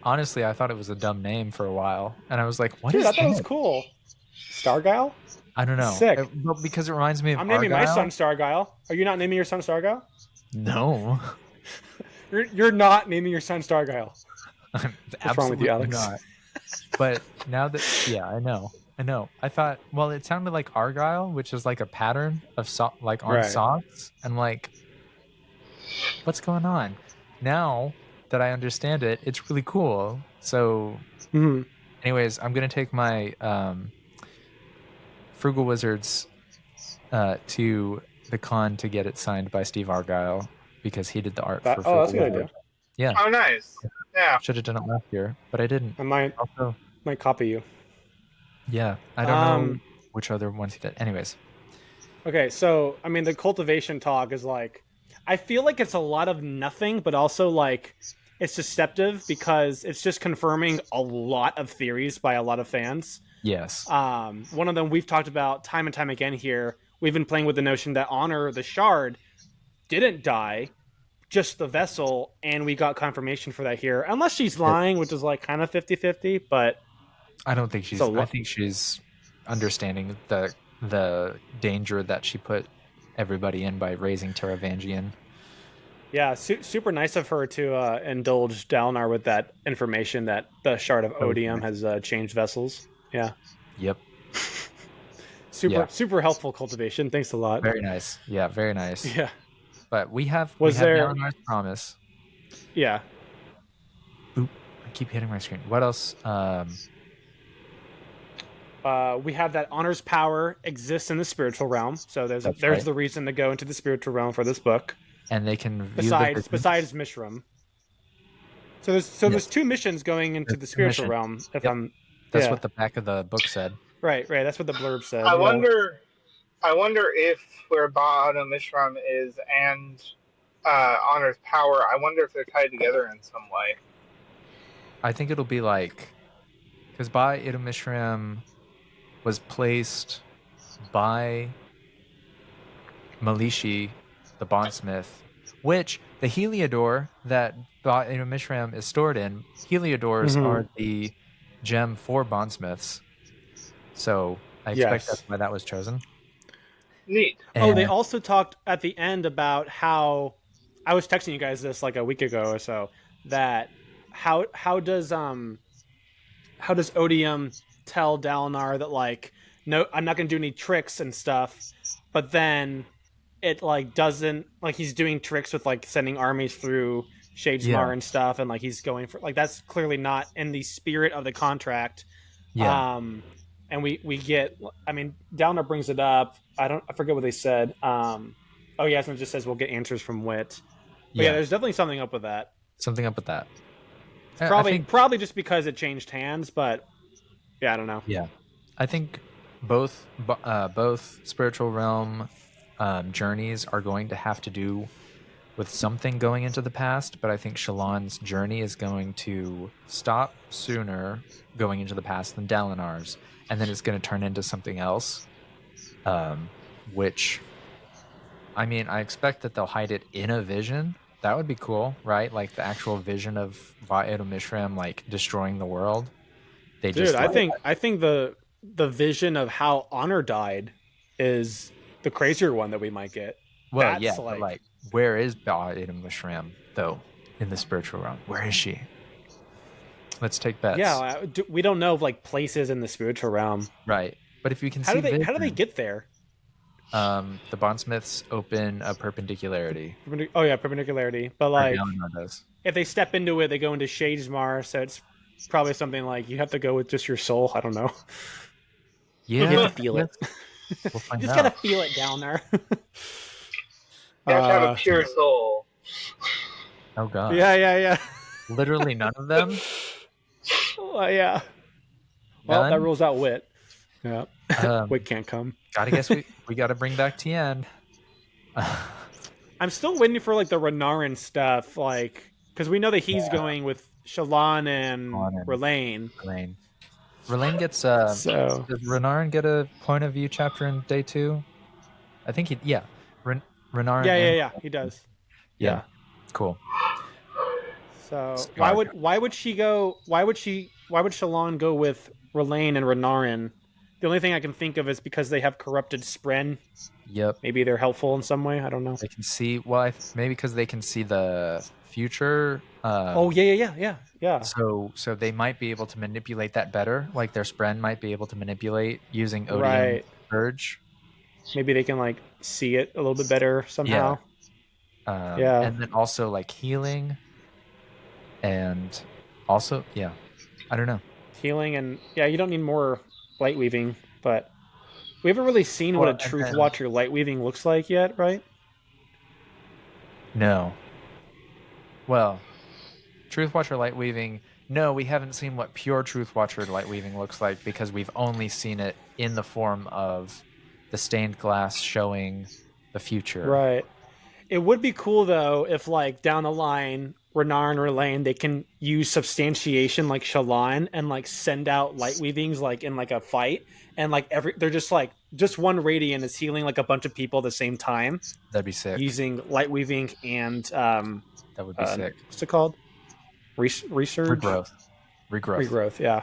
honestly, I thought it was a dumb name for a while. And I was like, what is that? I thought it was cool. Stargyle? I don't know. Sick. Because it reminds me of I'm naming my son Stargyle. Are you not naming your son Stargyle? No. You're not naming your son Stargyle. What's wrong with you, Alex? Not. But now that, I know. I thought, well, it sounded like Argyle, which is like a pattern of on socks. And like, what's going on? Now that I understand it, it's really cool. So, anyways, I'm gonna take my Frugal Wizards to the con to get it signed by Steve Argyle, because he did the art for Frugal that's a good idea. Yeah. Oh, nice. Yeah. Should have done it last year, but I didn't. I might copy you. Yeah. I don't know which other ones he did. Anyways. Okay, so, I mean, the cultivation talk is like, I feel like it's a lot of nothing, but also, like, it's deceptive because it's just confirming a lot of theories by a lot of fans. Yes. One of them we've talked about time and time again here. We've been playing with the notion that Honor, the Shard, didn't die, just the vessel, and we got confirmation for that here. Unless she's lying, which is, like, kind of 50-50, but I don't think she's. I think she's understanding the danger that she put everybody in by raising Taravangian. Yeah, super nice of her to indulge Dalinar with that information that the shard of Odium has changed vessels. Yeah. Yep. Super helpful cultivation. Thanks a lot. Very nice. Yeah, very nice. Yeah. But we have Dalinar's promise. Yeah. Oop, I keep hitting my screen. What else? We have that Honor's power exists in the spiritual realm, so there's the reason to go into the spiritual realm for this book. And they can besides Mishram. So there's two missions going into the spiritual realm. That's what the back of the book said. Right. That's what the blurb said. I wonder if where Ba'ada Mishram is and Honor's power, I wonder if they're tied together in some way. I think it'll be like, because Ba'ada Mishram was placed by Malishi, the bondsmith, which the Heliodor that Ba'ada Mishram is stored in, Heliodors are the gem for bondsmiths. So I expect that's why that was chosen. Neat. And they also talked at the end about how, I was texting you guys this like a week ago or so, that how does Odium tell Dalinar that like, no, I'm not going to do any tricks and stuff, but then it like doesn't, like he's doing tricks with like sending armies through Shadesmar and stuff, and like he's going for like, that's clearly not in the spirit of the contract. And we get, I mean, Dalinar brings it up. I forget what they said. It just says we'll get answers from Wit. But yeah, there's definitely something up with that. Probably just because it changed hands, but yeah, I don't know. Yeah, I think both spiritual realm journeys are going to have to do with something going into the past, but I think Shallan's journey is going to stop sooner going into the past than Dalinar's, and then it's going to turn into something else, which, I mean, I expect that they'll hide it in a vision. That would be cool, right? Like the actual vision of Ba'ada Mishram like destroying the world. I think the vision of how Honor died is the crazier one that we might get. Well, like where is Ba'ada Mishram though in the spiritual realm? Where is she? Let's take bets. Yeah, we don't know of like places in the spiritual realm, right? But if you can how do they get there? The bondsmiths open a perpendicularity. Perpendicularity. But like, if they step into it, they go into Shadesmar, so it's probably something like you have to go with just your soul. I don't know. Yeah, you have to feel it. We'll find you just gotta feel it down there. You have to have a pure soul. Oh god. Yeah. Literally none of them. Yeah. Well, that rules out Wit. Yeah. Wit can't come. Gotta guess we gotta bring back Tien. I'm still waiting for like the Renarin stuff, like because we know that he's going with Shallan and R'lain. R'lain gets does Renarin get a point of view chapter in day 2? I think Renarin. Yeah, he does. Yeah. Cool. So why would Shallan go with R'lain and Renarin? The only thing I can think of is because they have corrupted Spren. Yep. Maybe they're helpful in some way. I don't know. They can see maybe because they can see the future. Yeah. So they might be able to manipulate that better. Like their Spren might be able to manipulate using Odium Urge. Maybe they can like see it a little bit better somehow. Yeah. And then also like healing. And also, I don't know. Healing and you don't need more light weaving, but we haven't really seen what a Truth Watcher light weaving looks like yet, right? No. Well, Truth Watcher light weaving. No, we haven't seen what pure Truth Watcher light weaving looks like because we've only seen it in the form of the stained glass showing the future. Right. It would be cool though if like down the line, Renarin and R'lain, they can use substantiation like Shallan and like send out light weavings like in like a fight, and like they're just like one radiant is healing like a bunch of people at the same time. That'd be sick. Using light weaving and that would be sick. What's it called? Resurge? Regrowth. Yeah.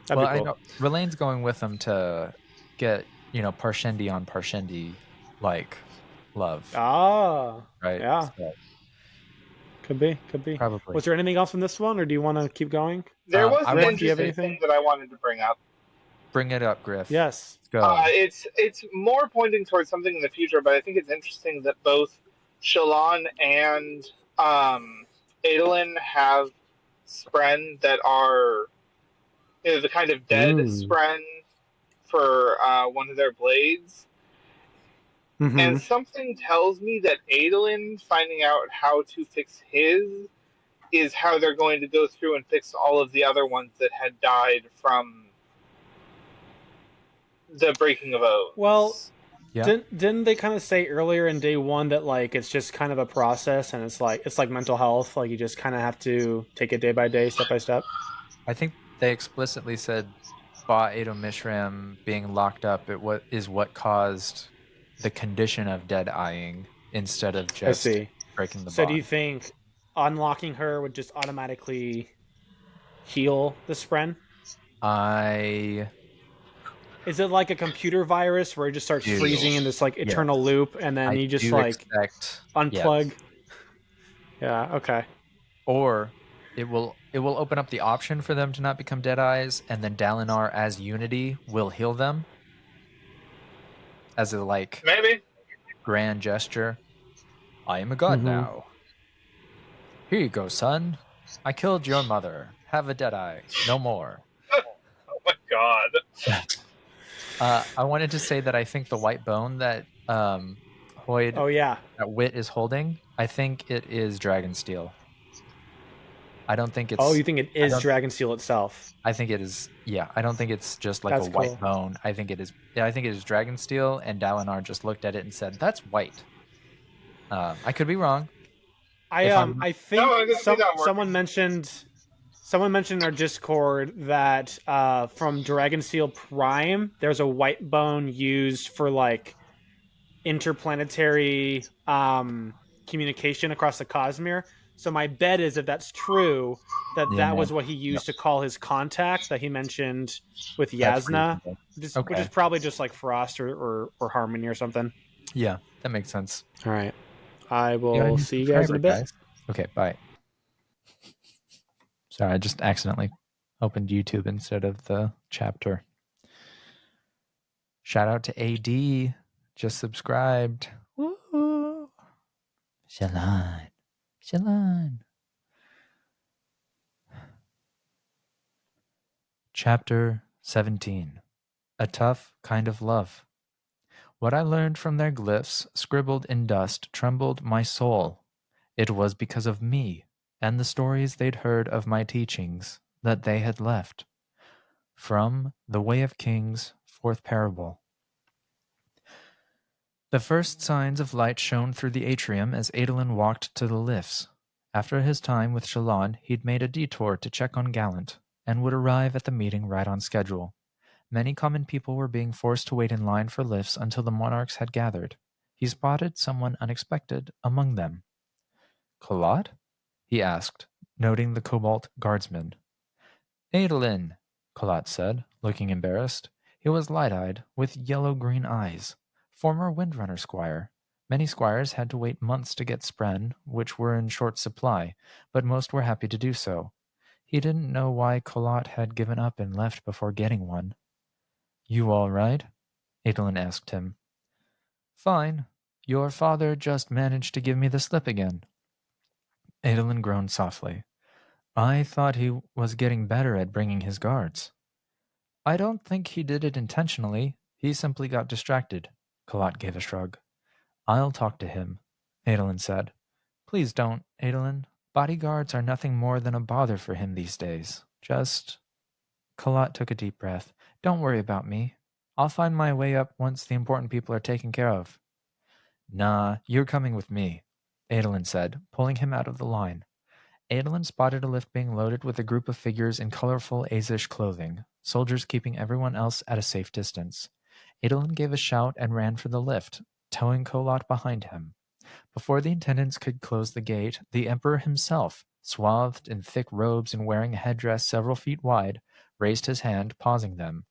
That'd be cool. I know Relane's going with him to get, Parshendi on Parshendi, like, love. Ah, right? yeah. So, could be. probably. Was there anything else from this one, or do you want to keep going? There was an Griff, do you have interesting anything? thing that I wanted to bring up. Bring it up, Griff. Yes. Let's go. It's more pointing towards something in the future, but I think it's interesting that both Shallan and Adolin have Spren that are the kind of dead Spren for one of their blades. Mm-hmm. And something tells me that Adolin finding out how to fix his is how they're going to go through and fix all of the other ones that had died from the breaking of oaths. Well, didn't they kind of say earlier in day one that like it's just kind of a process, and it's like mental health, like you just kind of have to take it day by day, step by step? I think they explicitly said Ba Ado Mishram being locked up is what caused the condition of dead-eyeing instead of just breaking the bond. So do you think unlocking her would just automatically heal the Spren? Is it like a computer virus where it just starts freezing in this like eternal loop, and then you just like unplug? Yes. Yeah. Okay. Or it will open up the option for them to not become Deadeyes, and then Dalinar as Unity will heal them as a maybe grand gesture. I am a god now. Here you go, son. I killed your mother. Have a Deadeye. No more. Oh my god. I wanted to say that I think the white bone that Hoyd that Wit is holding, I think it is Dragonsteel. I don't think it's... Oh, you think it is Dragonsteel itself? I think it is, yeah. I don't think it's just like a white bone. I think it is Dragonsteel, and Dalinar just looked at it and said, that's white. I could be wrong. I think someone mentioned in our Discord that from Dragonsteel Prime, there's a white bone used for like interplanetary communication across the Cosmere. So my bet is, if that's true, that was what he used to call his contact that he mentioned with Yasna, which is probably just like Frost or Harmony or something. Yeah, that makes sense. All right. I will see you guys in a bit. Guys. Okay, bye. Sorry, I just accidentally opened YouTube instead of the chapter. Shout out to AD. Just subscribed. Woo! Shallan. Chapter 17. A Tough Kind of Love. What I learned from their glyphs, scribbled in dust, trembled my soul. It was because of me and the stories they'd heard of my teachings that they had left. From The Way of Kings, 4th Parable. The first signs of light shone through the atrium as Adolin walked to the lifts. After his time with Shallan, he'd made a detour to check on Gallant, and would arrive at the meeting right on schedule. Many common people were being forced to wait in line for lifts until the monarchs had gathered. He spotted someone unexpected among them. Kalat? He asked, noting the Cobalt guardsman. Adolin, Kalat said, looking embarrassed. He was light-eyed, with yellow-green eyes. Former Windrunner squire. Many squires had to wait months to get Spren, which were in short supply, but most were happy to do so. He didn't know why Kalat had given up and left before getting one. You all right? Adolin asked him. Fine. Your father just managed to give me the slip again. Adolin groaned softly. I thought he was getting better at bringing his guards. I don't think he did it intentionally. He simply got distracted. Kalat gave a shrug. I'll talk to him, Adolin said. Please don't, Adolin. Bodyguards are nothing more than a bother for him these days. Just... Kalat took a deep breath. Don't worry about me. I'll find my way up once the important people are taken care of. Nah, you're coming with me, Adolin said, pulling him out of the line. Adolin spotted a lift being loaded with a group of figures in colorful Azish clothing, soldiers keeping everyone else at a safe distance. Adolin gave a shout and ran for the lift, towing Kalat behind him. Before the attendants could close the gate, the Emperor himself, swathed in thick robes and wearing a headdress several feet wide, raised his hand, pausing them.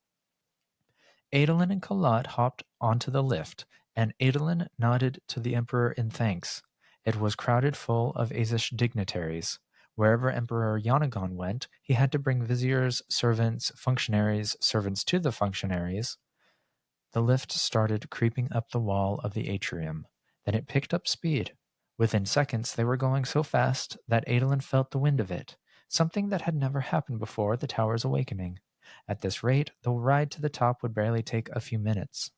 Adolin and Kalat hopped onto the lift, and Adolin nodded to the Emperor in thanks. It was crowded full of Azish dignitaries. Wherever Emperor Yanagon went, he had to bring viziers, servants, functionaries, servants to the functionaries. The lift started creeping up the wall of the atrium. Then it picked up speed. Within seconds, they were going so fast that Adolin felt the wind of it, something that had never happened before the tower's awakening. At this rate, the ride to the top would barely take a few minutes.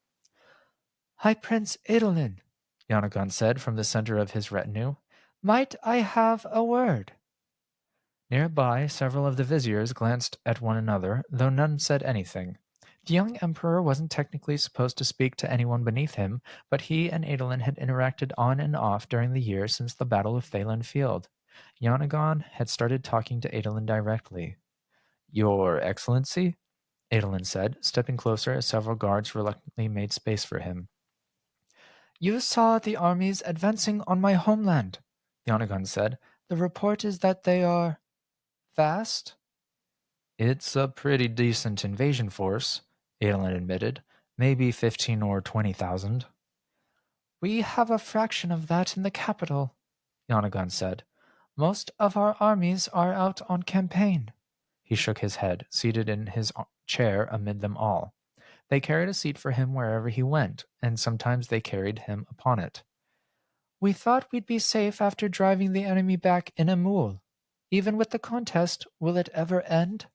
"High Prince Adolin," Yanagon said from the center of his retinue, "might I have a word?" Nearby, several of the viziers glanced at one another, though none said anything. The young emperor wasn't technically supposed to speak to anyone beneath him, but he and Adolin had interacted on and off during the years since the Battle of Thalen Field. Yanagon had started talking to Adolin directly. "Your Excellency?" Adolin said, stepping closer as several guards reluctantly made space for him. "You saw the armies advancing on my homeland," Yanagon said. "The report is that they are vast?" "It's a pretty decent invasion force," Adolin admitted. "Maybe 15 or 20,000. "We have a fraction of that in the capital," Yanagon said. "Most of our armies are out on campaign." He shook his head, seated in his chair amid them all. They carried a seat for him wherever he went, and sometimes they carried him upon it. "We thought we'd be safe after driving the enemy back in a mule. Even with the contest, will it ever end?"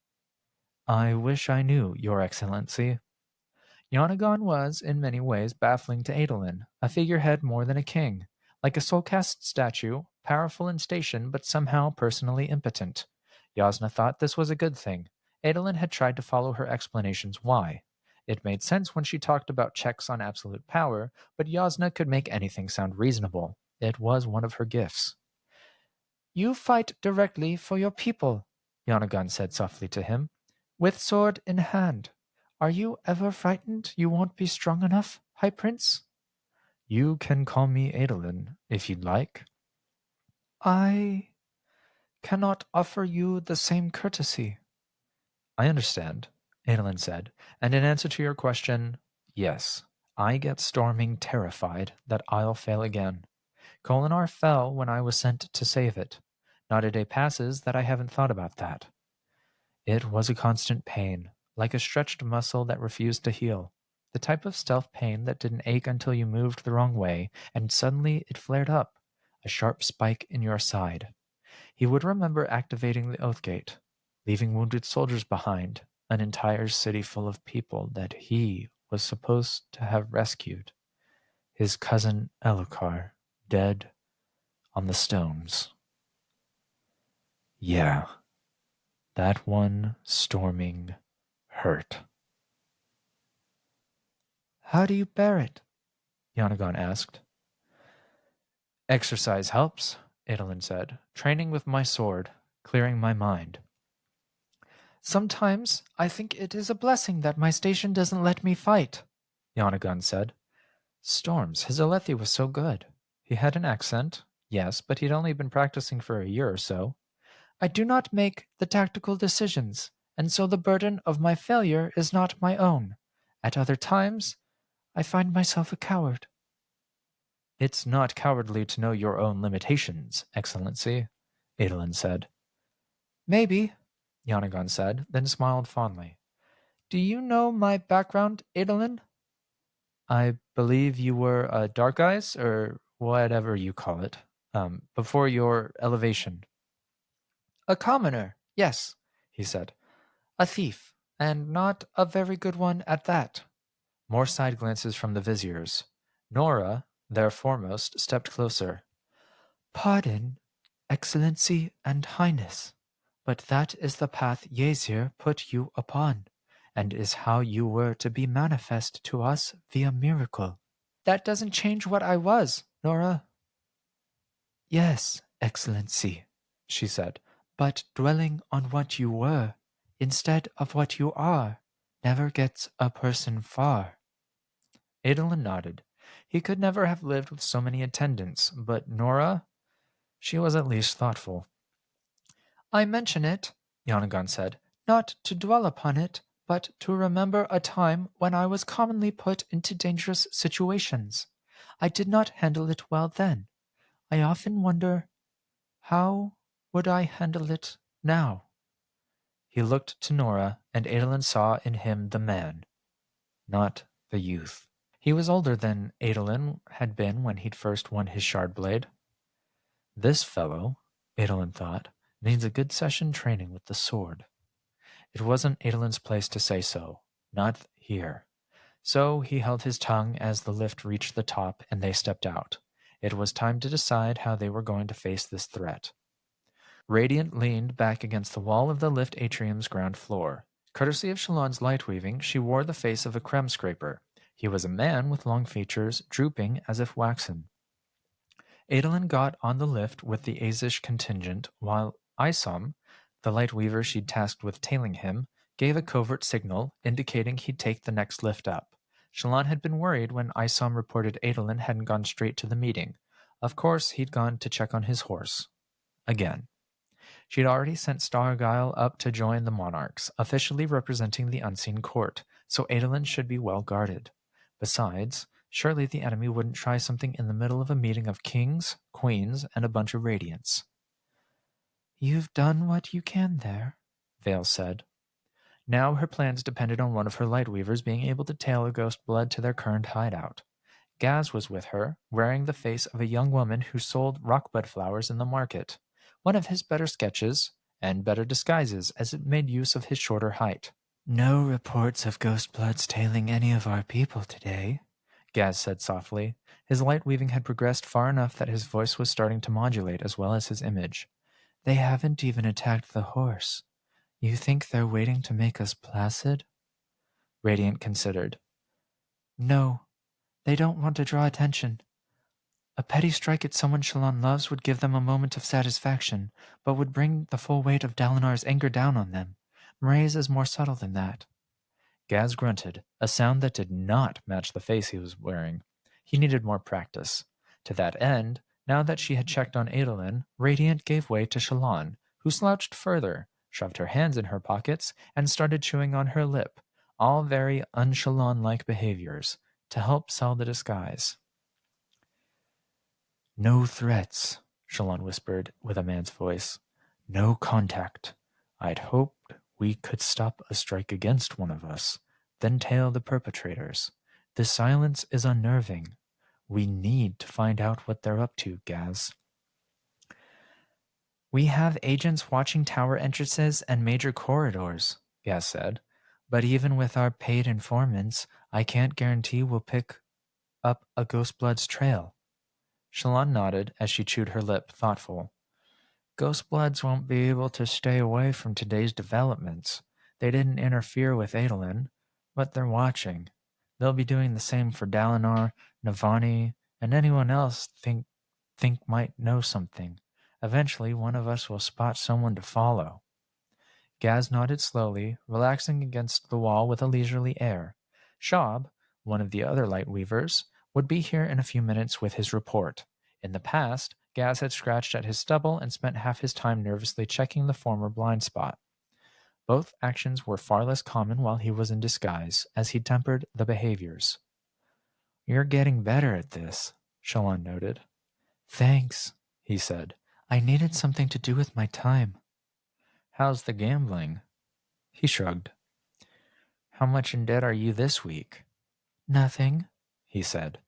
"I wish I knew, Your Excellency." Yanagon was, in many ways, baffling to Adolin, a figurehead more than a king, like a soul-cast statue, powerful in station but somehow personally impotent. Yasna thought this was a good thing. Adolin had tried to follow her explanations why. It made sense when she talked about checks on absolute power, but Yasna could make anything sound reasonable. It was one of her gifts. "You fight directly for your people," Yanagon said softly to him, "with sword in hand. Are you ever frightened you won't be strong enough, High Prince?" "You can call me Adolin, if you'd like." "I cannot offer you the same courtesy." "I understand," Adolin said, "and in answer to your question, yes, I get storming terrified that I'll fail again. Kholinar fell when I was sent to save it. Not a day passes that I haven't thought about that. It was a constant pain, like a stretched muscle that refused to heal. The type of stealth pain that didn't ache until you moved the wrong way, and suddenly it flared up, a sharp spike in your side. He would remember activating the Oathgate, leaving wounded soldiers behind, an entire city full of people that he was supposed to have rescued. His cousin Elokar, dead on the stones. Yeah, that one storming hurt. "How do you bear it?" Yanagon asked. "Exercise helps," Adolin said. "Training with my sword, clearing my mind." "Sometimes I think it is a blessing that my station doesn't let me fight," Yanagon said. Storms, his Alethi was so good. He had an accent, yes, but he'd only been practicing for a year or so. "I do not make the tactical decisions, and so the burden of my failure is not my own. At other times, I find myself a coward." "It's not cowardly to know your own limitations, Excellency," Adolin said. "Maybe," Yanagon said, then smiled fondly. "Do you know my background, Adolin?" "I believe you were a Dark Eyes, or whatever you call it, before your elevation." "A commoner, yes," he said. "A thief, and not a very good one at that." More side glances from the viziers. Nora, their foremost, stepped closer. "Pardon, Excellency and Highness, but that is the path Yezir put you upon, and is how you were to be manifest to us via miracle." "That doesn't change what I was, Nora." "Yes, Excellency," she said, "but dwelling on what you were, instead of what you are, never gets a person far." Adolin nodded. He could never have lived with so many attendants, but Nora, she was at least thoughtful. "I mention it," Yanagon said, not to dwell upon it, but to remember a time when I was commonly put into dangerous situations. I did not handle it well then. I often wonder, how would I handle it now? He looked to Nora, and Adolin saw in him the man, not the youth. He was older than Adolin had been when he'd first won his shard blade. This fellow, Adolin thought, needs a good session training with the sword. It wasn't Adolin's place to say so, not here. So he held his tongue as the lift reached the top and they stepped out. It was time to decide how they were going to face this threat. Radiant leaned back against the wall of the lift atrium's ground floor. Courtesy of Shalon's light weaving, she wore the face of a creme scraper. He was a man with long features, drooping as if waxen. Adolin got on the lift with the Azish contingent, while Isom, the light weaver she'd tasked with tailing him, gave a covert signal indicating he'd take the next lift up. Shalon had been worried when Isom reported Adolin hadn't gone straight to the meeting. Of course, he'd gone to check on his horse. Again. She'd already sent Stargyle up to join the monarchs, officially representing the unseen court, so Adolin should be well guarded. Besides, surely the enemy wouldn't try something in the middle of a meeting of kings, queens, and a bunch of radiants. You've done what you can there, Vale said. Now her plans depended on one of her lightweavers being able to tail a ghost blood to their current hideout. Gaz was with her, wearing the face of a young woman who sold rockbud flowers in the market, one of his better sketches, and better disguises as it made use of his shorter height. No reports of ghost bloods tailing any of our people today, Gaz said softly. His light weaving had progressed far enough that his voice was starting to modulate as well as his image. They haven't even attacked the horse. You think they're waiting to make us placid? Radiant considered. No, they don't want to draw attention. A petty strike at someone Shalon loves would give them a moment of satisfaction, but would bring the full weight of Dalinar's anger down on them. Mraize is more subtle than that. Gaz grunted, a sound that did not match the face he was wearing. He needed more practice. To that end, now that she had checked on Adolin, Radiant gave way to Shalon, who slouched further, shoved her hands in her pockets, and started chewing on her lip, all very un-Shalon-like behaviors, to help sell the disguise. No threats, Shalon whispered with a man's voice. No contact. I'd hoped we could stop a strike against one of us, then tail the perpetrators. The silence is unnerving. We need to find out what they're up to, Gaz. We have agents watching tower entrances and major corridors, Gaz said. But even with our paid informants, I can't guarantee we'll pick up a Ghostblood's trail. Shalon nodded as she chewed her lip, thoughtful. Ghostbloods won't be able to stay away from today's developments. They didn't interfere with Adolin, but they're watching. They'll be doing the same for Dalinar, Navani, and anyone else think might know something. Eventually, one of us will spot someone to follow. Gaz nodded slowly, relaxing against the wall with a leisurely air. Shab, one of the other light weavers, would be here in a few minutes with his report. In the past, Gaz had scratched at his stubble and spent half his time nervously checking the former blind spot. Both actions were far less common while he was in disguise, as he tempered the behaviors. You're getting better at this, Shalon noted. Thanks, he said. I needed something to do with my time. How's the gambling? He shrugged. How much in debt are you this week? Nothing, he said.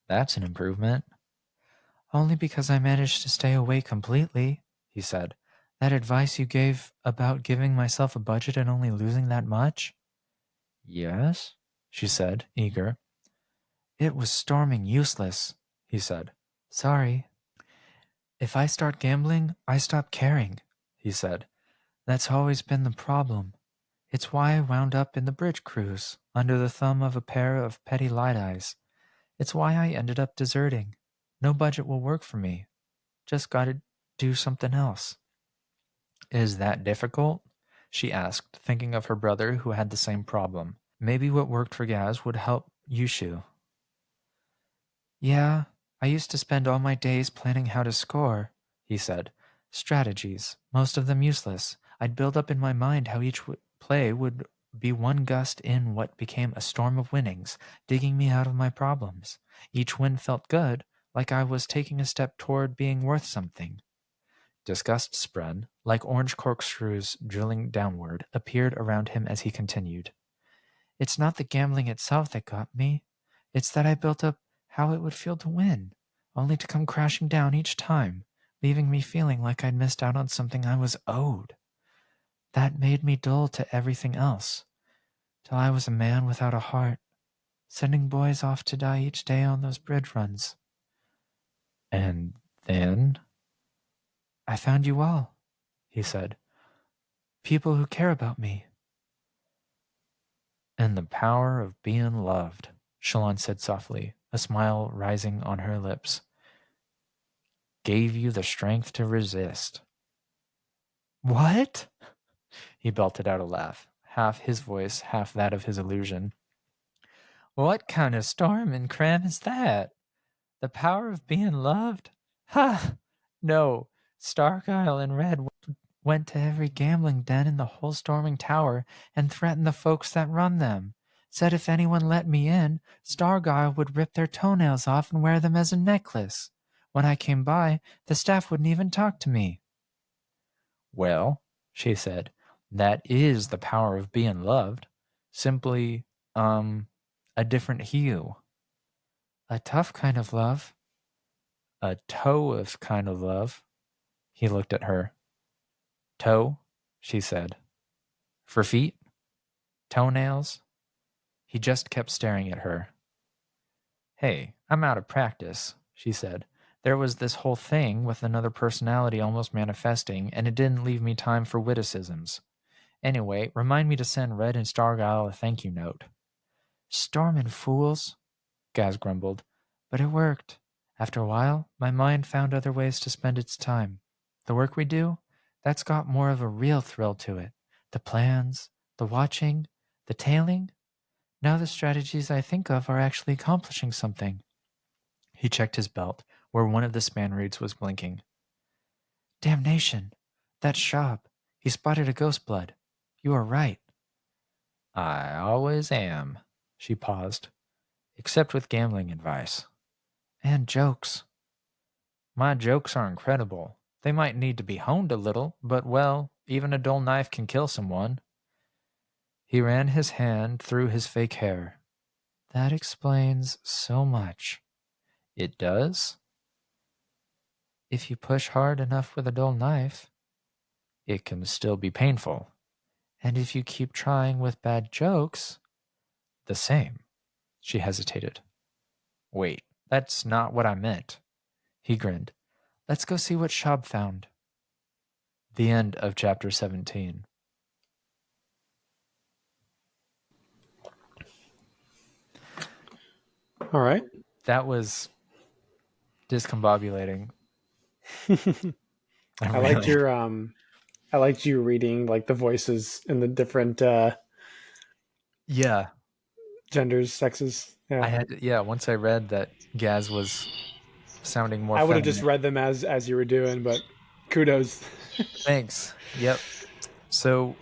That's an improvement. Only because I managed to stay awake completely, he said. That advice you gave about giving myself a budget and only losing that much? Yes, she said, eager. It was storming useless, he said. Sorry. If I start gambling, I stop caring, he said. That's always been the problem. It's why I wound up in the bridge cruise, under the thumb of a pair of petty light-eyes. It's why I ended up deserting. No budget will work for me. Just gotta do something else. Is that difficult? She asked, thinking of her brother who had the same problem. Maybe what worked for Gaz would help Yushu. Yeah, I used to spend all my days planning how to score, he said. Strategies, most of them useless. I'd build up in my mind how each play would be one gust in what became a storm of winnings, digging me out of my problems. Each win felt good, like I was taking a step toward being worth something. Disgust spread, like orange corkscrews drilling downward, appeared around him as he continued. It's not the gambling itself that got me. It's that I built up how it would feel to win, only to come crashing down each time, leaving me feeling like I'd missed out on something I was owed. That made me dull to everything else, till I was a man without a heart, sending boys off to die each day on those bridge runs. And then I found you all, he said. People who care about me. And the power of being loved, Shalon said softly, a smile rising on her lips, gave you the strength to resist. What? He belted out a laugh, half his voice, half that of his illusion. What kind of storm and cram is that? The power of being loved? Ha! No, Stargyle and Red went to every gambling den in the whole storming tower and threatened the folks that run them. Said if anyone let me in, Stargyle would rip their toenails off and wear them as a necklace. When I came by, the staff wouldn't even talk to me. Well, she said, that is the power of being loved. Simply, a different hue. A tough kind of love. A toe-of kind of love. He looked at her. Toe, she said. For feet? Toenails? He just kept staring at her. Hey, I'm out of practice, she said. There was this whole thing with another personality almost manifesting, and it didn't leave me time for witticisms. Anyway, remind me to send Red and Stargyle a thank you note. Stormin' fools, Gaz grumbled. But it worked. After a while, my mind found other ways to spend its time. The work we do, that's got more of a real thrill to it. The plans, the watching, the tailing. Now the strategies I think of are actually accomplishing something. He checked his belt, where one of the span reeds was blinking. Damnation! That's Shab. He spotted a ghost blood. You are right. I always am. She paused. Except with gambling advice. And jokes. My jokes are incredible. They might need to be honed a little, but well, even a dull knife can kill someone. He ran his hand through his fake hair. That explains so much. It does? If you push hard enough with a dull knife, it can still be painful. And if you keep trying with bad jokes, the same. She hesitated. Wait, that's not what I meant. He grinned. Let's go see what Shab found. The end of chapter 17. All right. That was discombobulating. I liked your I liked you reading like the voices in the different genders, sexes. Yeah. Once I read that Gaz was sounding more I would have just read them as you were doing, but kudos. Thanks. Yep. So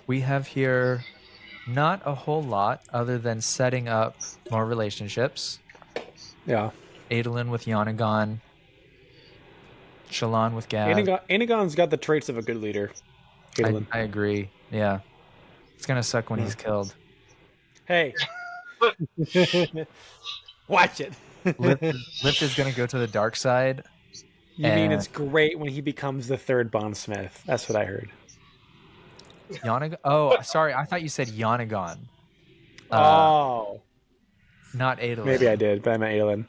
we have here not a whole lot other than setting up more relationships. Yeah. Adolin with Yanagon. Shalon with Gaz. Anagon's got the traits of a good leader. I agree. Yeah. It's going to suck when he's killed. Hey. Watch it. Lift is going to go to the dark side. You mean it's great when he becomes the third bondsmith? That's what I heard. Yanagon? Oh, sorry. I thought you said Yanagon. Not Adolin. Maybe I did, but I meant Adolin.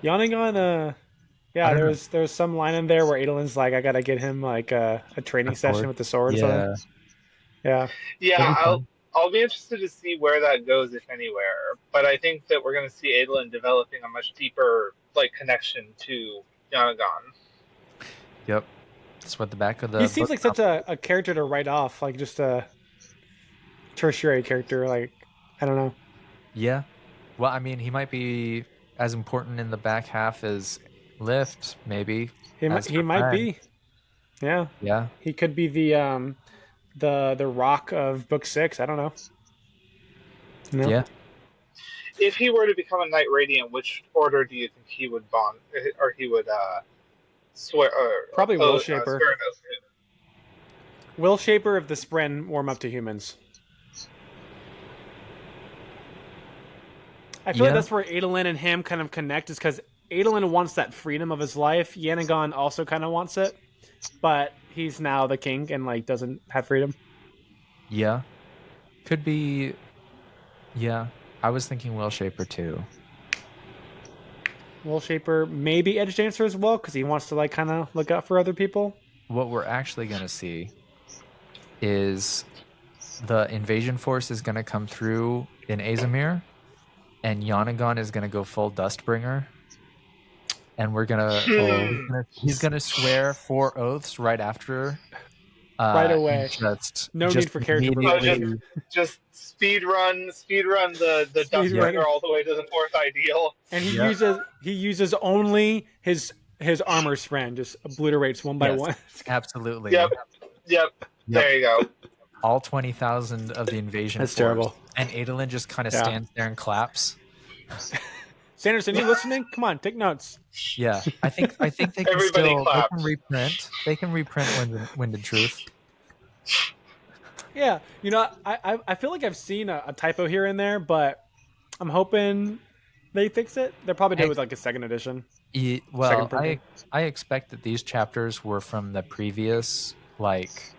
Yanagon, there's some line in there where Adolin's like, I gotta get him like a training session with the sword. Yeah. Yeah, I'll be interested to see where that goes, if anywhere. But I think that we're going to see Adolin developing a much deeper connection to Yanagon. Yep, that's what the back of the. He seems like such a character to write off, like just a tertiary character. Like, I don't know. Yeah, well, I mean, he might be as important in the back half as Lift, maybe. He might be. Yeah. He could be the Rock of Book 6. I don't know. No? Yeah. If he were to become a Knight Radiant, which order do you think he would bond, or he would swear? Probably Will Shaper. Will Shaper if the Spren warm up to humans. I feel like that's where Adolin and him kind of connect, is because Adolin wants that freedom of his life. Yanagon also kind of wants it, but he's now the king and like doesn't have freedom. Yeah, could be. Yeah, I was thinking Will Shaper too. Will Shaper, maybe Edge Dancer as well, because he wants to like kind of look out for other people. What we're actually going to see is the invasion force is going to come through in Azamir, and Yanagon is going to go full Dustbringer, and we're gonna he's gonna swear 4 oaths right after. Right away. No need for character progression. Just speed run the Dustbringer all the way to the 4th ideal. And he uses only his armor strand, just obliterates one by one. Absolutely. Yep. There you go. All 20,000 of the invasion. That's terrible. And Adolin just kind of stands there and claps. Sanderson, you listening? Come on, take notes. Yeah, I think they can they can reprint. They can reprint Wind and Truth. Yeah, I feel like I've seen a typo here and there, but I'm hoping they fix it. They'll probably do it with like a 2nd edition. Well, I expect that these chapters were from the previous like.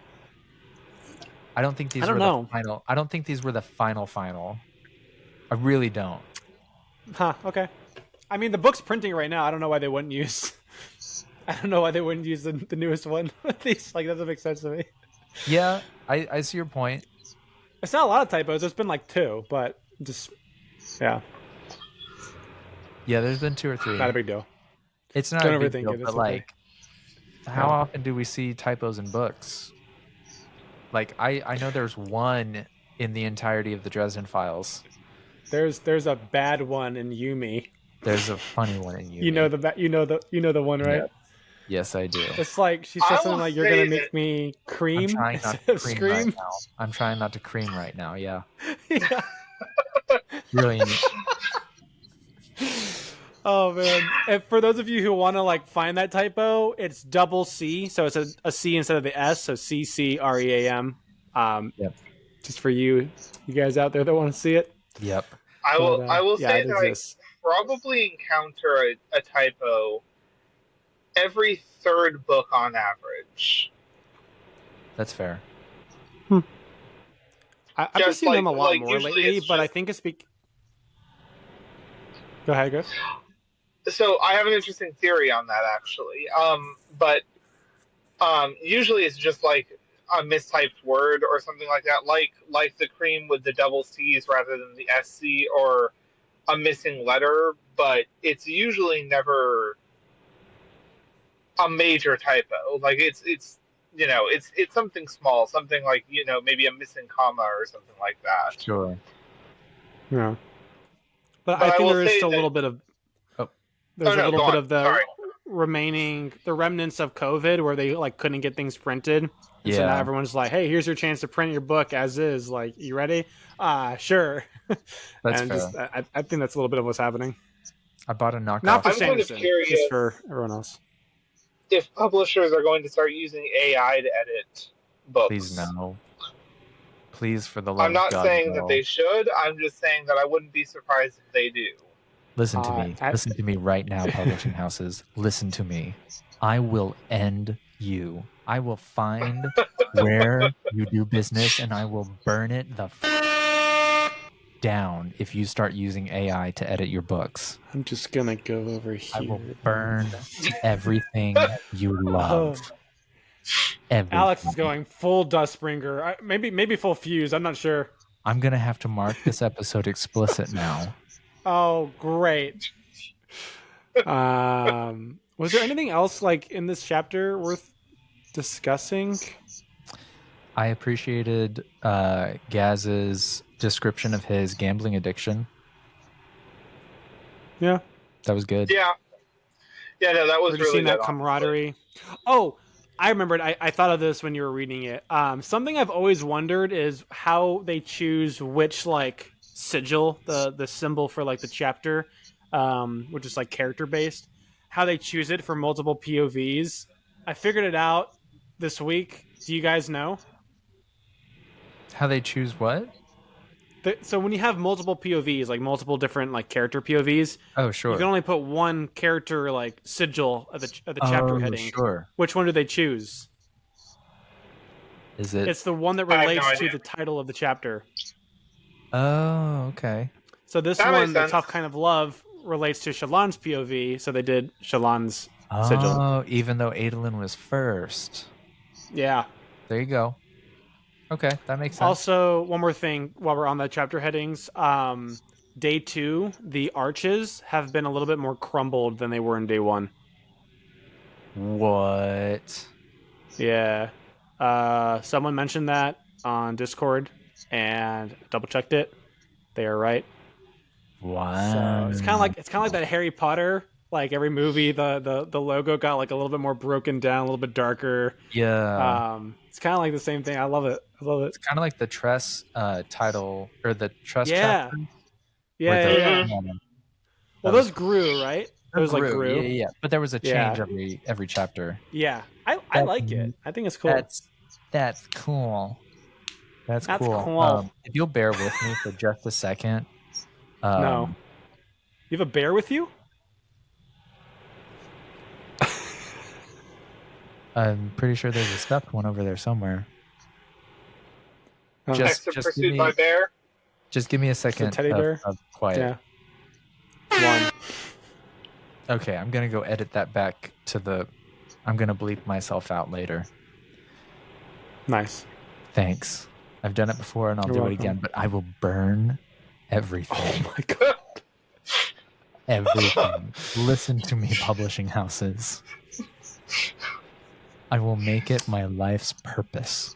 I don't think these were the final. I don't think these were the final. I really don't. Huh, okay. I mean, the book's printing right now. I don't know why they wouldn't use... I don't know why they wouldn't use the newest one. These, like, doesn't make sense to me. Yeah, I see your point. It's not a lot of typos. There's been, like, 2, but just... Yeah. Yeah, there's been 2 or 3. Not a big deal. It's not a big deal, but, like, how often do we see typos in books? Like, I know there's 1 in the entirety of the Dresden Files. There's a bad one in Yumi. There's a funny one in Yumi. You know the one, right? Yeah. Yes, I do. It's like she says something like, "You're gonna make me cream." I'm trying not to cream right now. I'm trying not to cream right now. Yeah. Yeah. Really. Oh man! And for those of you who want to like find that typo, it's double C, so it's a C instead of the S, so CCREAM. Yep. Just for you guys out there that want to see it. Yep. I will say that I probably encounter a typo every 3rd book on average. That's fair. I've been seeing them a lot more lately, but I think it's Go ahead, go. So I have an interesting theory on that, actually. But usually it's just like a mistyped word or something like that, like the cream with the double C's rather than the SC, or a missing letter, but it's usually never a major typo. Like it's something small, something like, maybe a missing comma or something like that. Sure. Yeah. But I think there is still a little bit of the remnants of COVID where they like couldn't get things printed. And so now everyone's like, "Hey, here's your chance to print your book as is. Like, you ready? Sure." That's and fair. I think that's a little bit of what's happening. I bought a knockoff. Not for Sanderson, just for everyone else. If publishers are going to start using AI to edit books, please no. Please, for the love I'm not of God, saying no. that they should. I'm just saying that I wouldn't be surprised if they do. Listen to me. Listen to me right now, publishing houses. Listen to me. I will end you. I will find where you do business, and I will burn it the down if you start using AI to edit your books. I'm just gonna go over here. I will burn everything you love. Everything. Alex is going full Dustbringer. Maybe full Fuse. I'm not sure. I'm gonna have to mark this episode explicit now. Oh, great. Was there anything else like in this chapter worth discussing? I appreciated Gaz's description of his gambling addiction. Yeah, that was good. Yeah, no, that was really good. That camaraderie. Oh, I remembered. I thought of this when you were reading it. Something I've always wondered is how they choose which like sigil, the symbol for like the chapter, which is like character based. How they choose it for multiple POVs. I figured it out this week. Do you guys know how they choose what? So when you have multiple POVs, like multiple different like character POVs, oh sure, you can only put one character like sigil of the chapter heading. Sure. Which one do they choose? Is it? It's the one that relates to the title of the chapter. Oh, okay. So this one, The Tough Kind of Love, relates to Shallan's POV, so they did Shallan's sigil. Oh, even though Adolin was first. Yeah. There you go. Okay, that makes sense. Also, one more thing while we're on the chapter headings. Day 2, the arches have been a little bit more crumbled than they were in day 1. What? Yeah. Someone mentioned that on Discord and double checked it. They are right. Wow. So it's kind of like that Harry Potter. Like every movie, the logo got like a little bit more broken down, a little bit darker. Yeah. It's kind of like the same thing. I love it. It's kind of like the Tress title or the Tress chapter. Yeah. Well, those grew, right? Those like grew. Yeah. But there was a change every chapter. Yeah, I like it. I think it's cool. That's cool. That's cool. If you'll bear with me for just a second. No. You have a bear with you? I'm pretty sure there's a stuffed one over there somewhere. Just pursued by bear. Just give me a second teddy bear? Of quiet. Yeah. 1. Okay, I'm gonna go edit that back to I'm gonna bleep myself out later. Nice. Thanks. I've done it before and I'll do it again, but I will burn everything. Oh my god. Everything. Listen to me, publishing houses. I will make it my life's purpose.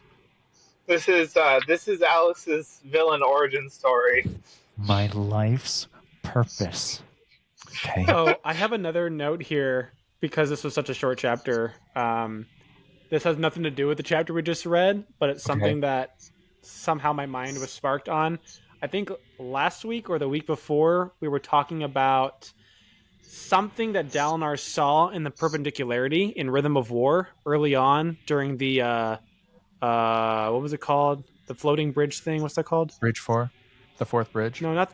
This is Alice's villain origin story. My life's purpose. Okay. Oh, I have another note here because this was such a short chapter. This has nothing to do with the chapter we just read, but it's something that somehow my mind was sparked on. I think last week or the week before, we were talking about something that Dalinar saw in the perpendicularity in Rhythm of War early on during the what was it called? The floating bridge thing. What's that called? Bridge 4, the fourth bridge. No, not.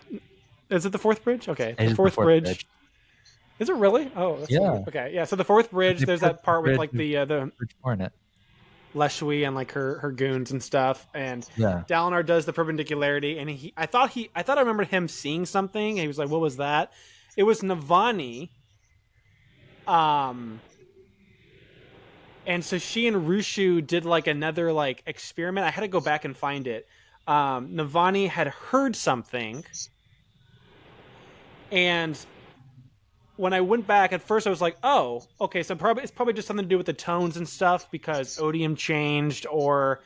Is it the fourth bridge? Okay, the fourth bridge. Is it really? Oh, that's okay. Yeah. So the fourth bridge. There's that part with like the bridge 4 in it. Leshui and like her goons and stuff, and Dalinar does the perpendicularity, and I thought I remembered him seeing something. And he was like, "What was that?" It was Navani. And so she and Rushu did like another like experiment. I had to go back and find it. Navani had heard something, and when I went back at first, I was like, "Oh, okay." So it's probably just something to do with the tones and stuff because Odium changed, or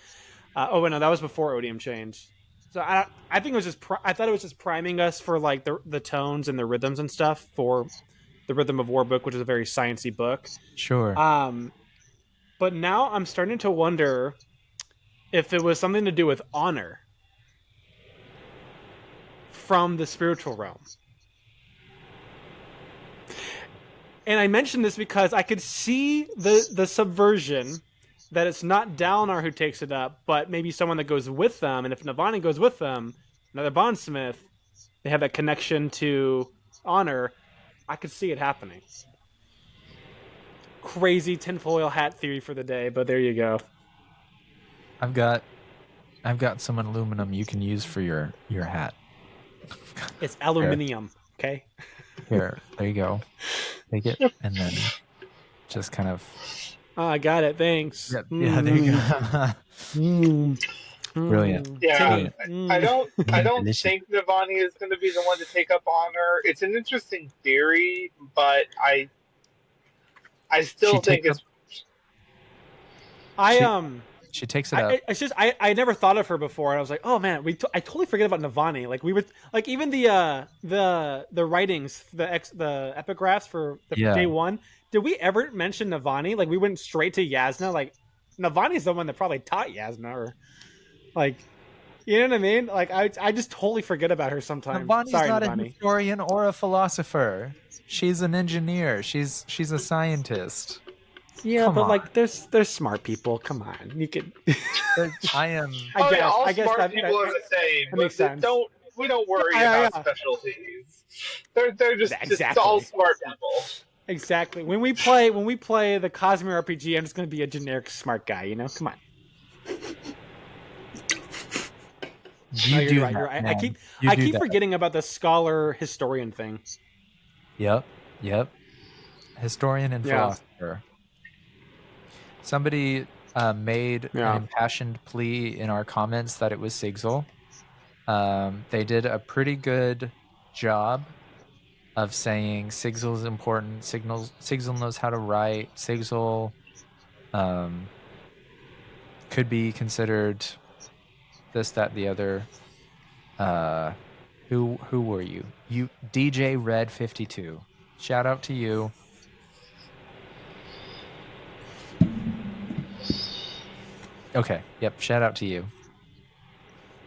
no, that was before Odium changed. So I think it was just I thought it was just priming us for like the tones and the rhythms and stuff for the Rhythm of War book, which is a very sciencey book. Sure. But now I'm starting to wonder if it was something to do with honor from the spiritual realm. And I mention this because I could see the subversion that it's not Dalinar who takes it up, but maybe someone that goes with them. And if Navani goes with them, another bondsmith, they have that connection to honor. I could see it happening. Crazy tinfoil hat theory for the day, but there you go. I've got some aluminum you can use for your hat. It's aluminium, okay? Here, there you go. Take it and then just kind of. Oh, I got it. Thanks. Yep. Yeah, there you go. Brilliant. Yeah, I don't think Navani is going to be the one to take up honor. It's an interesting theory, but I still think it's. She takes it up. It's just I never thought of her before, and I was like, oh man, I totally forget about Navani. Like we would like even the writings, the epigraphs for day one. Did we ever mention Navani? Like we went straight to Yasna. Like Navani's the one that probably taught Yasna, or like, you know what I mean? Like I just totally forget about her sometimes. Navani's Sorry, not Navani. a historian or a philosopher. She's an engineer. She's a scientist. Yeah, but like there's smart people. Come on, you could. I am. I guess smart people are the same. That makes sense. We don't worry about specialties. They're just all smart people. Exactly. When we play the Cosmere RPG, I'm just going to be a generic smart guy. You know, come on. You're right. I keep forgetting about the scholar historian thing. Yep. Historian and philosopher. Somebody made an impassioned plea in our comments that it was Sigil. They did a pretty good job of saying Sigil is important. Sigil knows how to write. Sigil could be considered this, that, the other. Who were you? You DJ Red 52. Shout out to you. Okay. Yep. Shout out to you.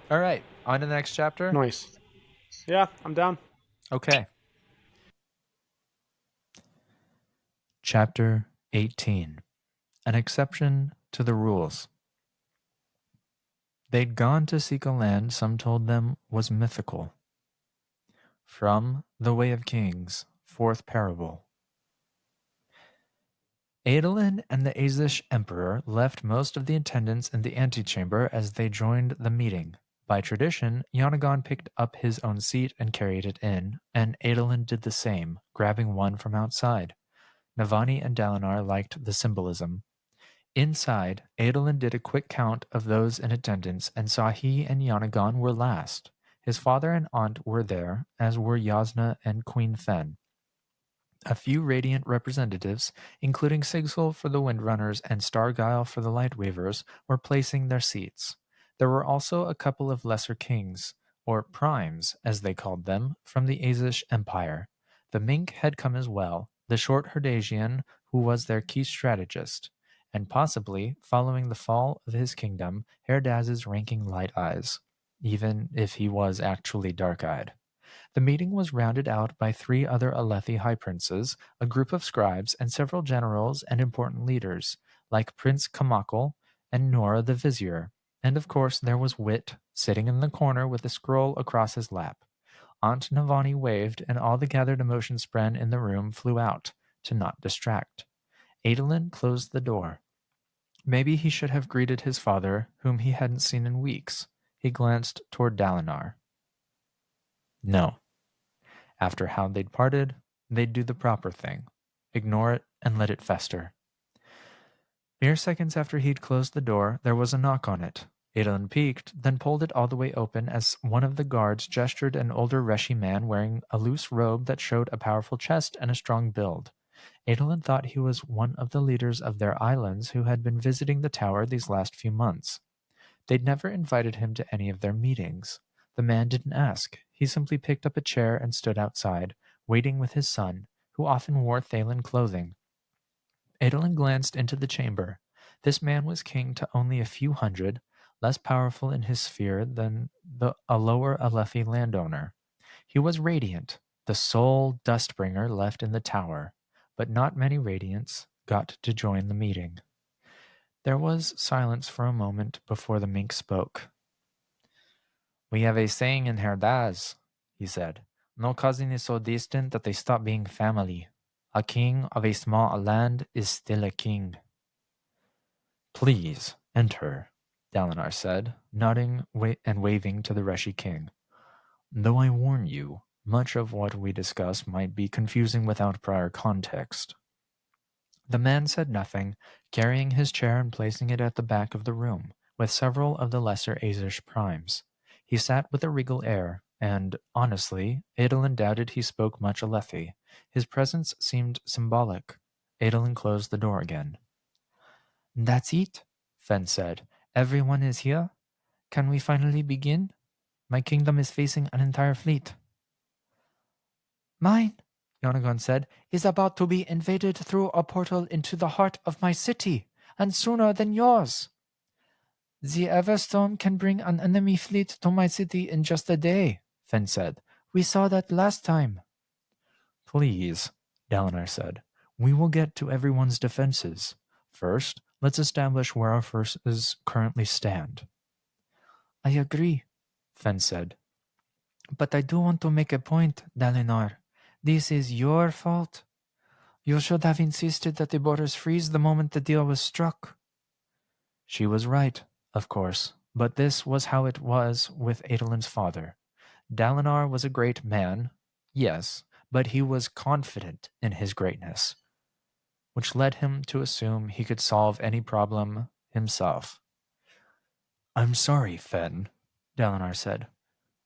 All right. On to the next chapter. Nice. Yeah, I'm down. Okay. Chapter 18. An exception to the rules. They'd gone to seek a land some told them was mythical. From The Way of Kings, 4th Parable. Adolin and the Azish Emperor left most of the attendants in the antechamber as they joined the meeting. By tradition, Yanagon picked up his own seat and carried it in, and Adolin did the same, grabbing one from outside. Navani and Dalinar liked the symbolism. Inside, Adolin did a quick count of those in attendance and saw he and Yanagon were last. His father and aunt were there, as were Yasna and Queen Fen. A few radiant representatives, including Sigil for the Windrunners and Stargyle for the Lightweavers, were placing their seats. There were also a couple of lesser kings, or primes, as they called them, from the Azish Empire. The Mink had come as well, the short Herdasian who was their key strategist, and possibly, following the fall of his kingdom, Herdaz's ranking Light Eyes, even if he was actually dark-eyed. The meeting was rounded out by 3 other Alethi high princes, a group of scribes, and several generals and important leaders, like Prince Kamakal and Nora the Vizier. And of course there was Wit, sitting in the corner with a scroll across his lap. Aunt Navani waved, and all the gathered emotion spren in the room flew out, to not distract. Adolin closed the door. Maybe he should have greeted his father, whom he hadn't seen in weeks. He glanced toward Dalinar. No. After how they'd parted, they'd do the proper thing. Ignore it and let it fester. Mere seconds after he'd closed the door, there was a knock on it. Adolin peeked, then pulled it all the way open as one of the guards gestured an older Reshi man wearing a loose robe that showed a powerful chest and a strong build. Adolin thought he was one of the leaders of their islands who had been visiting the tower these last few months. They'd never invited him to any of their meetings. The man didn't ask. He simply picked up a chair and stood outside, waiting with his son, who often wore Thaylen clothing. Adolin glanced into the chamber. This man was king to only a few hundred, less powerful in his sphere than a lower Alethi landowner. He was radiant, the sole dustbringer left in the tower, but not many radiants got to join the meeting. There was silence for a moment before the mink spoke. "We have a saying in Herdaz," he said. "No cousin is so distant that they stop being family. A king of a small land is still a king." "Please, enter," Dalinar said, nodding and waving to the Reshi king. "Though I warn you, much of what we discuss might be confusing without prior context." The man said nothing, carrying his chair and placing it at the back of the room, with several of the lesser Azish primes. He sat with a regal air, and, honestly, Adolin doubted he spoke much Alethi. His presence seemed symbolic. Adolin closed the door again. "That's it," Fen said, Everyone is here? Can we finally begin? My kingdom is facing an entire fleet. Mine, Yonagon said, is about to be invaded through a portal into the heart of my city, and sooner than yours. The Everstorm can bring an enemy fleet to my city in just a day, Fen said. We saw that last time. Please, Dalinar said. We will get to everyone's defenses. First, let's establish where our forces currently stand. I agree, Fen said. But I do want to make a point, Dalinar. This is your fault. You should have insisted that the borders freeze the moment the deal was struck. She was right, of course, but this was how it was with Adolin's father. Dalinar was a great man, yes, but he was confident in his greatness, which led him to assume he could solve any problem himself. I'm sorry, Fen, Dalinar said.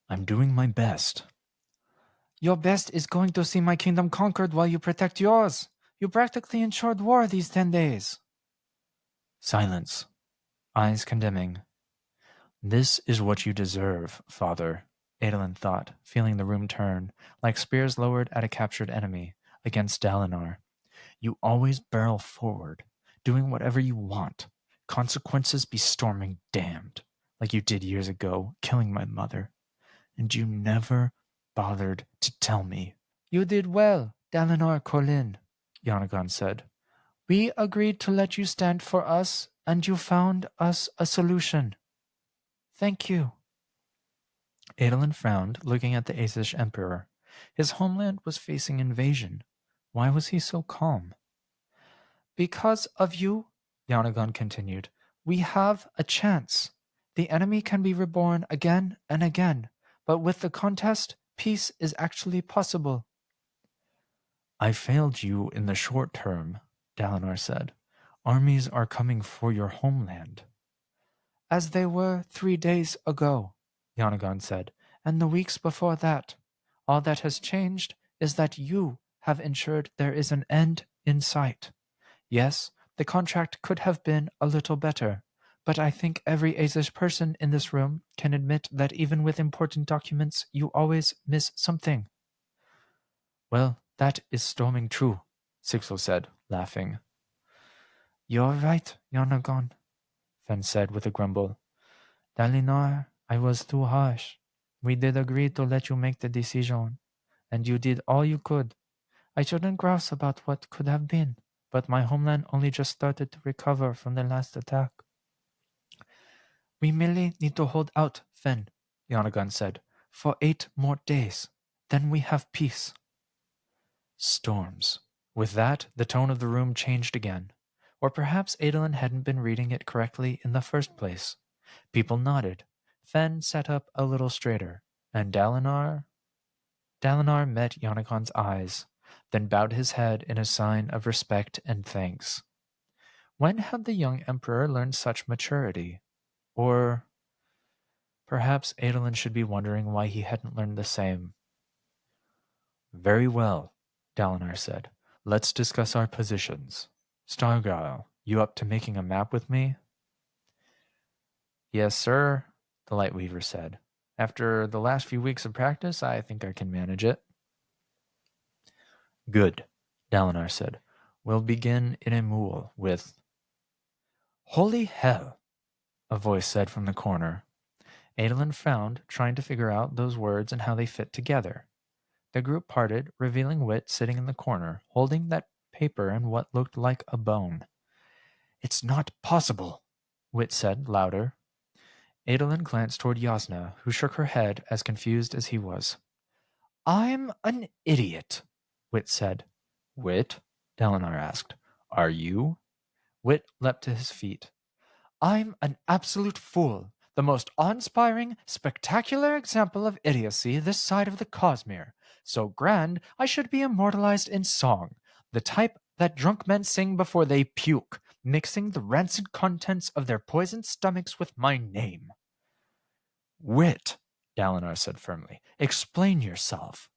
I'm doing my best. Your best is going to see my kingdom conquered while you protect yours. You practically ensured war these 10 days. Silence. Eyes condemning. This is what you deserve, father, Adolin thought, feeling the room turn, like spears lowered at a captured enemy, against Dalinar. You always barrel forward, doing whatever you want. Consequences be storming damned, like you did years ago, killing my mother. And you never bothered to tell me. You did well, Dalinar Kholin, Yonagon said. We agreed to let you stand for us, and you found us a solution. Thank you. Adolin frowned, looking at the Azish Emperor. His homeland was facing invasion. Why was he so calm? Because of you, Yonagon continued, we have a chance. The enemy can be reborn again and again, but with the contest, peace is actually possible. I failed you in the short term, Dalinar said. Armies are coming for your homeland. As they were 3 days ago, Yonagon said, and the weeks before that. All that has changed is that you have ensured there is an end in sight. Yes, the contract could have been a little better, but I think every Azish person in this room can admit that even with important documents, you always miss something. Well, that is storming true, Sixel said, laughing. You're right, Yonagon, Fen said with a grumble. Dalinar, I was too harsh. We did agree to let you make the decision, and you did all you could. I shouldn't grouse about what could have been, but my homeland only just started to recover from the last attack. We merely need to hold out, Fen, Yonagon said, for 8 more days. Then we have peace. Storms. With that, the tone of the room changed again. Or perhaps Adolin hadn't been reading it correctly in the first place. People nodded. Fen sat up a little straighter, and Dalinar met Yonagon's eyes, then bowed his head in a sign of respect and thanks. When had the young emperor learned such maturity? Or perhaps Adolin should be wondering why he hadn't learned the same. Very well, Dalinar said. Let's discuss our positions. Stargile, you up to making a map with me? Yes, sir, the Lightweaver said. After the last few weeks of practice, I think I can manage it. Good, Dalinar said. We'll begin in a mool with... Holy hell, a voice said from the corner. Adolin frowned, trying to figure out those words and how they fit together. The group parted, revealing Wit sitting in the corner, holding that paper and what looked like a bone. It's not possible, Wit said, louder. Adolin glanced toward Yasna, who shook her head as confused as he was. I'm an idiot, Wit said. Wit? Dalinar asked. Are you? Wit leapt to his feet. I'm an absolute fool, the most awe-inspiring, spectacular example of idiocy this side of the Cosmere. So grand, I should be immortalized in song, the type that drunk men sing before they puke, mixing the rancid contents of their poisoned stomachs with my name. Wit, Dalinar said firmly, explain yourself.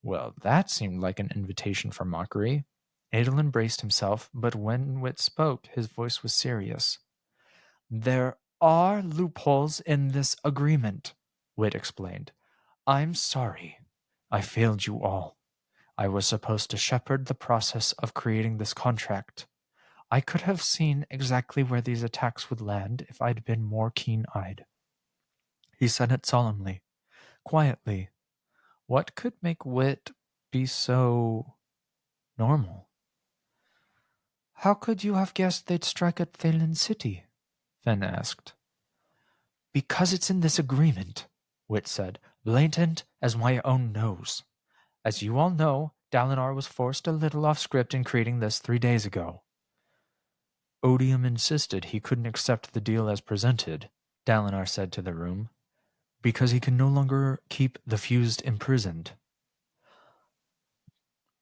Well, that seemed like an invitation for mockery. Adolin braced himself, but when Wit spoke, his voice was serious. There are loopholes in this agreement, Wit explained. I'm sorry. I failed you all. I was supposed to shepherd the process of creating this contract. I could have seen exactly where these attacks would land if I'd been more keen-eyed. He said it solemnly, quietly. What could make Wit be so normal? How could you have guessed they'd strike at Thalen City? Fen asked. Because it's in this agreement, Wit said, blatant as my own nose. As you all know, Dalinar was forced a little off script in creating this 3 days ago. Odium insisted he couldn't accept the deal as presented, Dalinar said to the room, because he can no longer keep the fused imprisoned.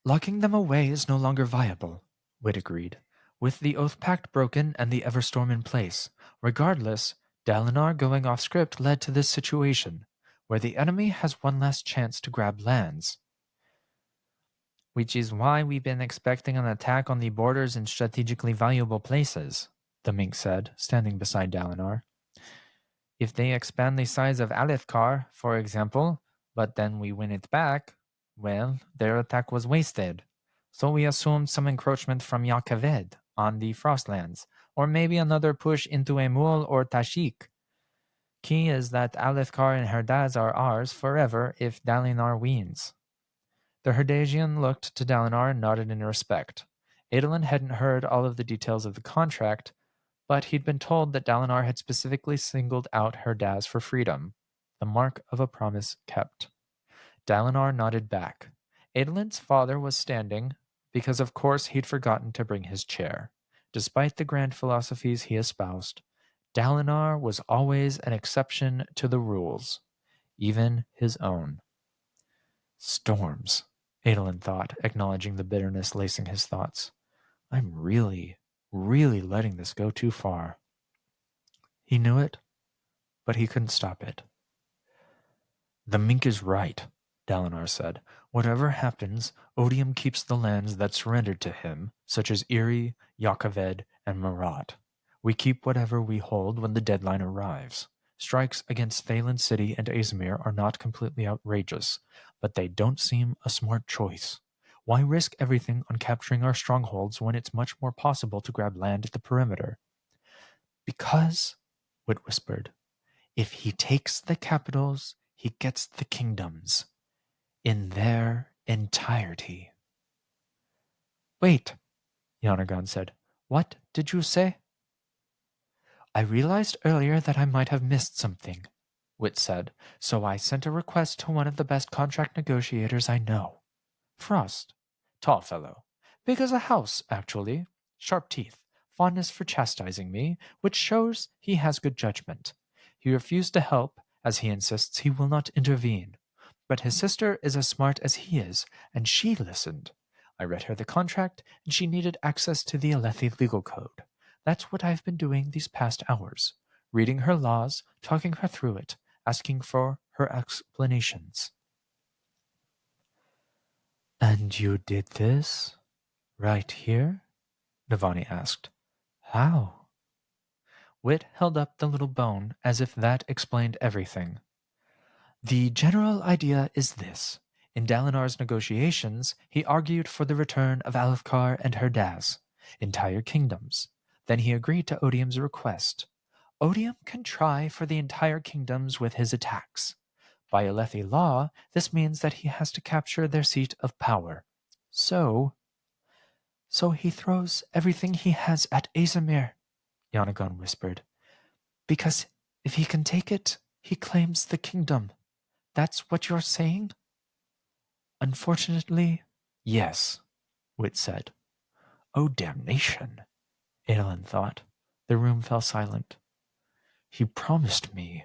Locking them away is no longer viable, Wit agreed. With the Oath Pact broken and the Everstorm in place, regardless, Dalinar going off script led to this situation, where the enemy has one last chance to grab lands. Which is why we've been expecting an attack on the borders in strategically valuable places, the Mink said, standing beside Dalinar. If they expand the size of Alethkar, for example, but then we win it back, well, their attack was wasted. So we assumed some encroachment from Yakaved on the Frostlands, or maybe another push into Emul or Tashik. Key is that Alethkar and Herdaz are ours forever if Dalinar wins. The Herdasian looked to Dalinar and nodded in respect. Adolin hadn't heard all of the details of the contract, but he'd been told that Dalinar had specifically singled out Herdaz for freedom, the mark of a promise kept. Dalinar nodded back. Adolin's father was standing, because of course he'd forgotten to bring his chair. Despite the grand philosophies he espoused, Dalinar was always an exception to the rules, even his own. Storms, Adolin thought, acknowledging the bitterness lacing his thoughts. I'm really letting this go too far. He knew it, but he couldn't stop it. The Mink is right, Dalinar said. Whatever happens, Odium keeps the lands that surrendered to him, such as Iri, Yakaved, and Marat. We keep whatever we hold when the deadline arrives. Strikes against Thalen City and Azamir are not completely outrageous, but they don't seem a smart choice. Why risk everything on capturing our strongholds when it's much more possible to grab land at the perimeter? Because, Wit whispered, if he takes the capitals, he gets the kingdoms. In their entirety. Wait, Yanagan said. What did you say? I realized earlier that I might have missed something, Wit said, so I sent a request to one of the best contract negotiators I know. Frost. Tall fellow. Big as a house, actually. Sharp teeth. Fondness for chastising me, which shows he has good judgment. He refused to help, as he insists he will not intervene. But his sister is as smart as he is, and she listened. I read her the contract, and she needed access to the Alethi legal code. That's what I've been doing these past hours. Reading her laws, talking her through it, asking for her explanations. And you did this? Right here? Navani asked. How? Wit held up the little bone as if that explained everything. The general idea is this. In Dalinar's negotiations, he argued for the return of Alethkar and Herdaz, entire kingdoms. Then he agreed to Odium's request. Odium can try for the entire kingdoms with his attacks. By Alethi law, this means that he has to capture their seat of power. So he throws everything he has at Azamir, Yanagon whispered. Because if he can take it, he claims the kingdom. That's what you're saying? Unfortunately, yes, Wit said. Oh, damnation, Adolin thought. The room fell silent. He promised me,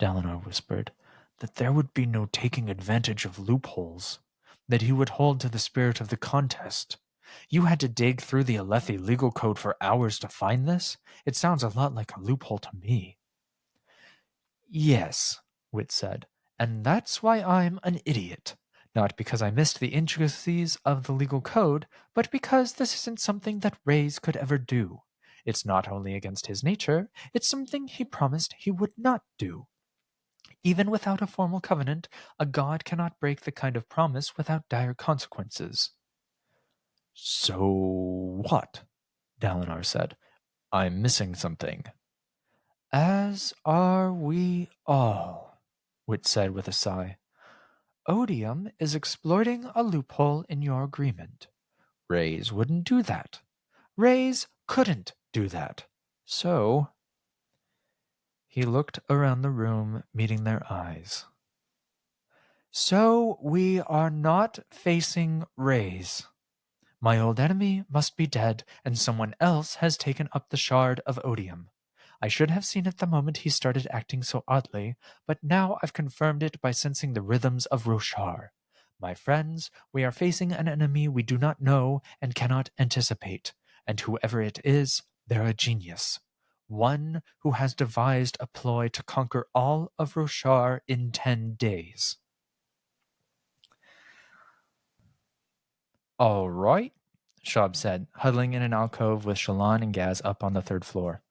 Dalinar whispered, that there would be no taking advantage of loopholes, that he would hold to the spirit of the contest. You had to dig through the Alethi legal code for hours to find this? It sounds a lot like a loophole to me. Yes, Wit said, and that's why I'm an idiot. Not because I missed the intricacies of the legal code, but because this isn't something that Rays could ever do. It's not only against his nature, it's something he promised he would not do. Even without a formal covenant, a god cannot break the kind of promise without dire consequences. So what? Dalinar said. I'm missing something. As are we all, Wit said with a sigh. Odium is exploiting a loophole in your agreement. Rays wouldn't do that. Rays couldn't do that. So... He looked around the room, meeting their eyes. So we are not facing Rays. My old enemy must be dead, and someone else has taken up the shard of odium. I should have seen it the moment he started acting so oddly, but now I've confirmed it by sensing the rhythms of Roshar. My friends, we are facing an enemy we do not know and cannot anticipate, and whoever it is, they're a genius. One who has devised a ploy to conquer all of Roshar in 10 days. All right, Shab said, huddling in an alcove with Shallan and Gaz up on the 3rd floor.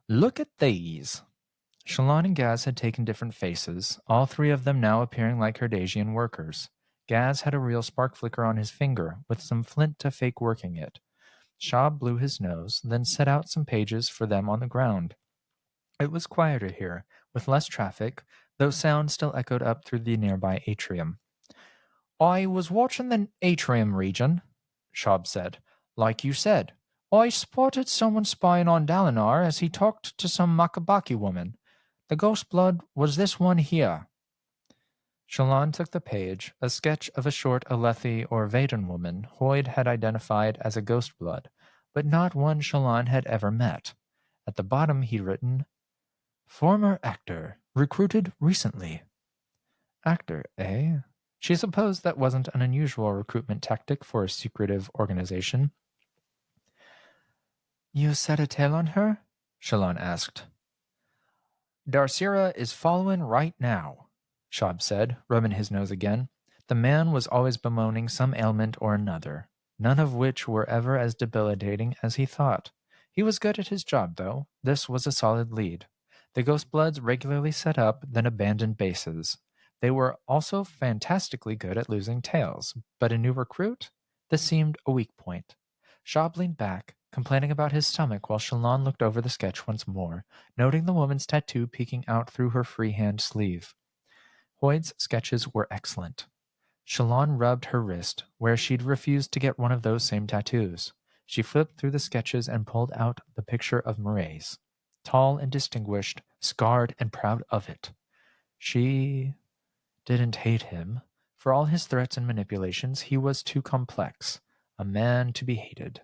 Look at these. Shallan and Gaz had taken different faces, all 3 of them now appearing like Herdasian workers. Gaz had a real spark flicker on his finger, with some flint to fake working it. Shab blew his nose, then set out some pages for them on the ground. It was quieter here, with less traffic, though sound still echoed up through the nearby atrium. I was watching the atrium region, Shab said. Like you said, I spotted someone spying on Dalinar as he talked to some Makabaki woman. The ghost blood was this one here. Shallan took the page, a sketch of a short Alethi or Vaden woman Hoyd had identified as a ghost blood, but not one Shallan had ever met. At the bottom he'd written, Former actor, recruited recently. Actor, eh? She supposed that wasn't an unusual recruitment tactic for a secretive organization. You set a tail on her? Shallan asked. Darcira is following right now, Shab said, rubbing his nose again. The man was always bemoaning some ailment or another, none of which were ever as debilitating as he thought. He was good at his job, though. This was a solid lead. The Ghostbloods regularly set up, then abandoned bases. They were also fantastically good at losing tails, but a new recruit? This seemed a weak point. Shab leaned back, complaining about his stomach while Shallan looked over the sketch once more, noting the woman's tattoo peeking out through her freehand sleeve. Hoyd's sketches were excellent. Shallan rubbed her wrist, where she'd refused to get one of those same tattoos. She flipped through the sketches and pulled out the picture of Mraize. Tall and distinguished, scarred and proud of it. She didn't hate him. For all his threats and manipulations, he was too complex, a man to be hated.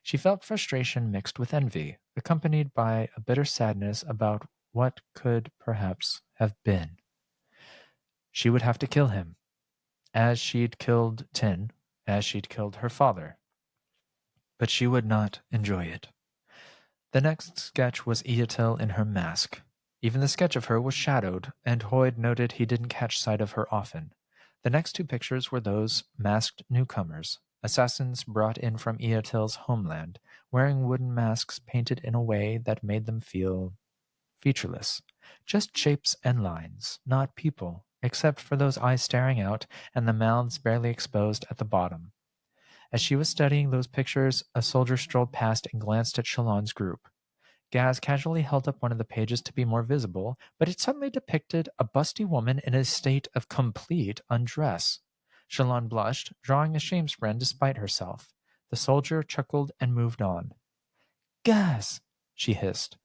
She felt frustration mixed with envy, accompanied by a bitter sadness about what could perhaps have been. She would have to kill him, as she'd killed Tin, as she'd killed her father. But she would not enjoy it. The next sketch was Eotil in her mask. Even the sketch of her was shadowed, and Hoyd noted he didn't catch sight of her often. The next 2 pictures were those masked newcomers, assassins brought in from Eotil's homeland, wearing wooden masks painted in a way that made them feel featureless. Just shapes and lines, not people, except for those eyes staring out and the mouths barely exposed at the bottom. As she was studying those pictures, a soldier strolled past and glanced at Shallan's group. Gaz casually held up one of the pages to be more visible, but it suddenly depicted a busty woman in a state of complete undress. Shallan blushed, drawing a shamesprend despite herself. The soldier chuckled and moved on. Gaz, she hissed.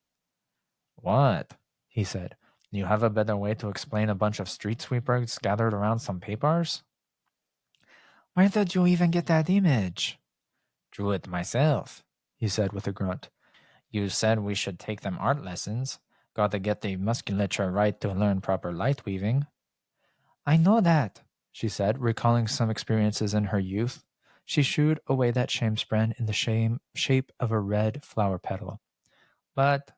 What? He said. You have a better way to explain a bunch of street sweepers gathered around some papers? Where did you even get that image? Drew it myself, he said with a grunt. You said we should take them art lessons. Gotta get the musculature right to learn proper light weaving. I know that, she said, recalling some experiences in her youth. She shooed away that shamesprend in the shape of a red flower petal. But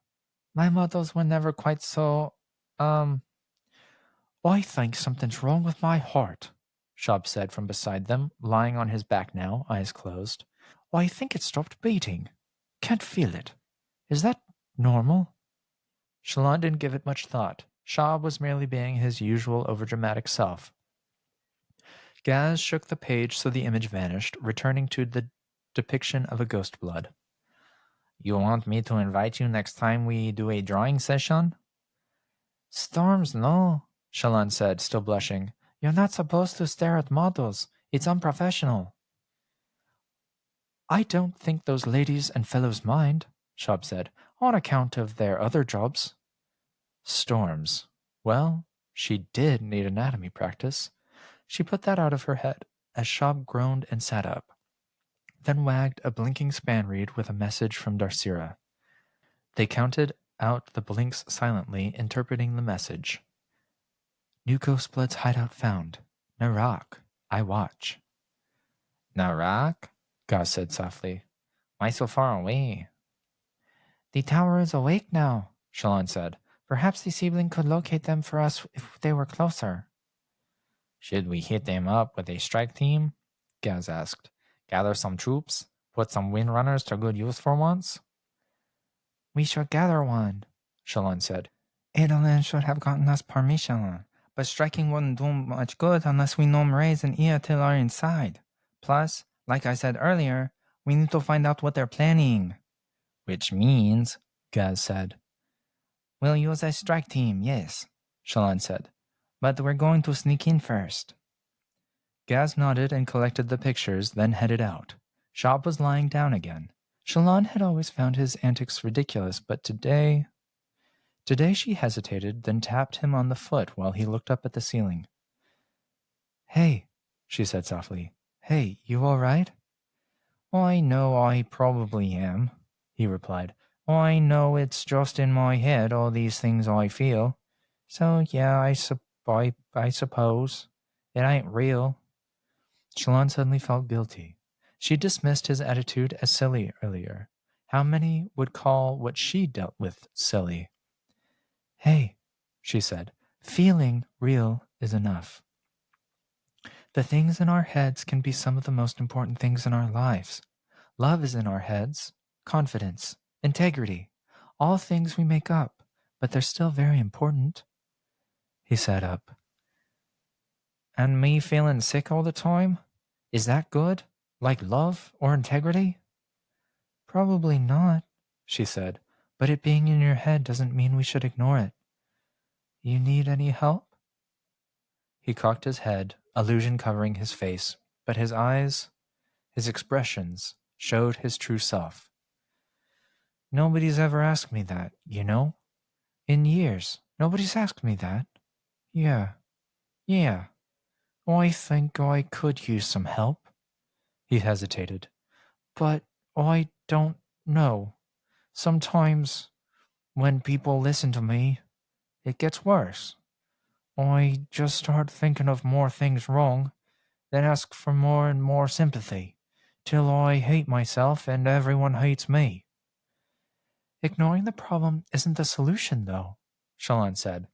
my models were never quite so, I think something's wrong with my heart, Shab said from beside them, lying on his back now, eyes closed. I think it stopped beating. Can't feel it. Is that normal? Shallan didn't give it much thought. Shab was merely being his usual overdramatic self. Gaz shook the page so the image vanished, returning to the depiction of a ghost blood. You want me to invite you next time we do a drawing session? Storms, no, Shallan said, still blushing. You're not supposed to stare at models. It's unprofessional. I don't think those ladies and fellows mind, Shab said, on account of their other jobs. Storms. Well, she did need anatomy practice. She put that out of her head as Shab groaned and sat up, then wagged a blinking span reed with a message from Darsira. They counted out the blinks silently, interpreting the message. New Ghostblood's hideout found. Narak, I watch. Narak? Gaz said softly. Why so far away? The tower is awake now, Shallan said. Perhaps the sibling could locate them for us if they were closer. Should we hit them up with a strike team? Gaz asked. Gather some troops? Put some windrunners to good use for once? We should gather one, Shallan said. Adolin should have gotten us permission, but striking wouldn't do much good unless we know Mraiz and Iatil are inside. Plus, like I said earlier, we need to find out what they're planning. Which means, Gaz said. We'll use a strike team, yes, Shallan said. But we're going to sneak in first. Gaz nodded and collected the pictures, then headed out. Shab was lying down again. Shallan had always found his antics ridiculous, but today she hesitated, then tapped him on the foot while he looked up at the ceiling. Hey, she said softly. Hey, you all right? I know I probably am, he replied. I know it's just in my head, all these things I feel. So, yeah, I suppose. It ain't real. Shallan suddenly felt guilty. She dismissed his attitude as silly earlier. How many would call what she dealt with silly? Hey, she said, feeling real is enough. The things in our heads can be some of the most important things in our lives. Love is in our heads, confidence, integrity, all things we make up, but they're still very important. He sat up. And me feeling sick all the time? Is that good? Like love or integrity? Probably not, she said, but it being in your head doesn't mean we should ignore it. You need any help? He cocked his head, illusion covering his face, but his eyes, his expressions, showed his true self. Nobody's ever asked me that, you know? In years, nobody's asked me that. Yeah. I think I could use some help. He hesitated. But I don't know. Sometimes, when people listen to me, it gets worse. I just start thinking of more things wrong, then ask for more and more sympathy, till I hate myself and everyone hates me. Ignoring the problem isn't the solution, though, Shallan said.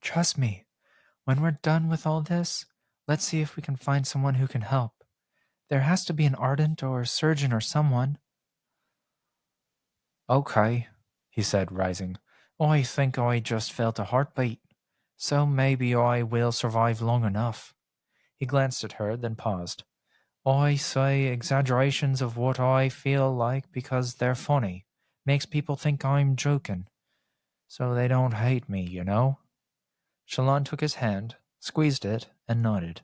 Trust me, when we're done with all this, let's see if we can find someone who can help. There has to be an ardent or a surgeon or someone. Okay, he said, rising. I think I just felt a heartbeat, so maybe I will survive long enough. He glanced at her, then paused. I say exaggerations of what I feel like because they're funny. Makes people think I'm joking. So they don't hate me, you know? Shallan took his hand, squeezed it, and nodded.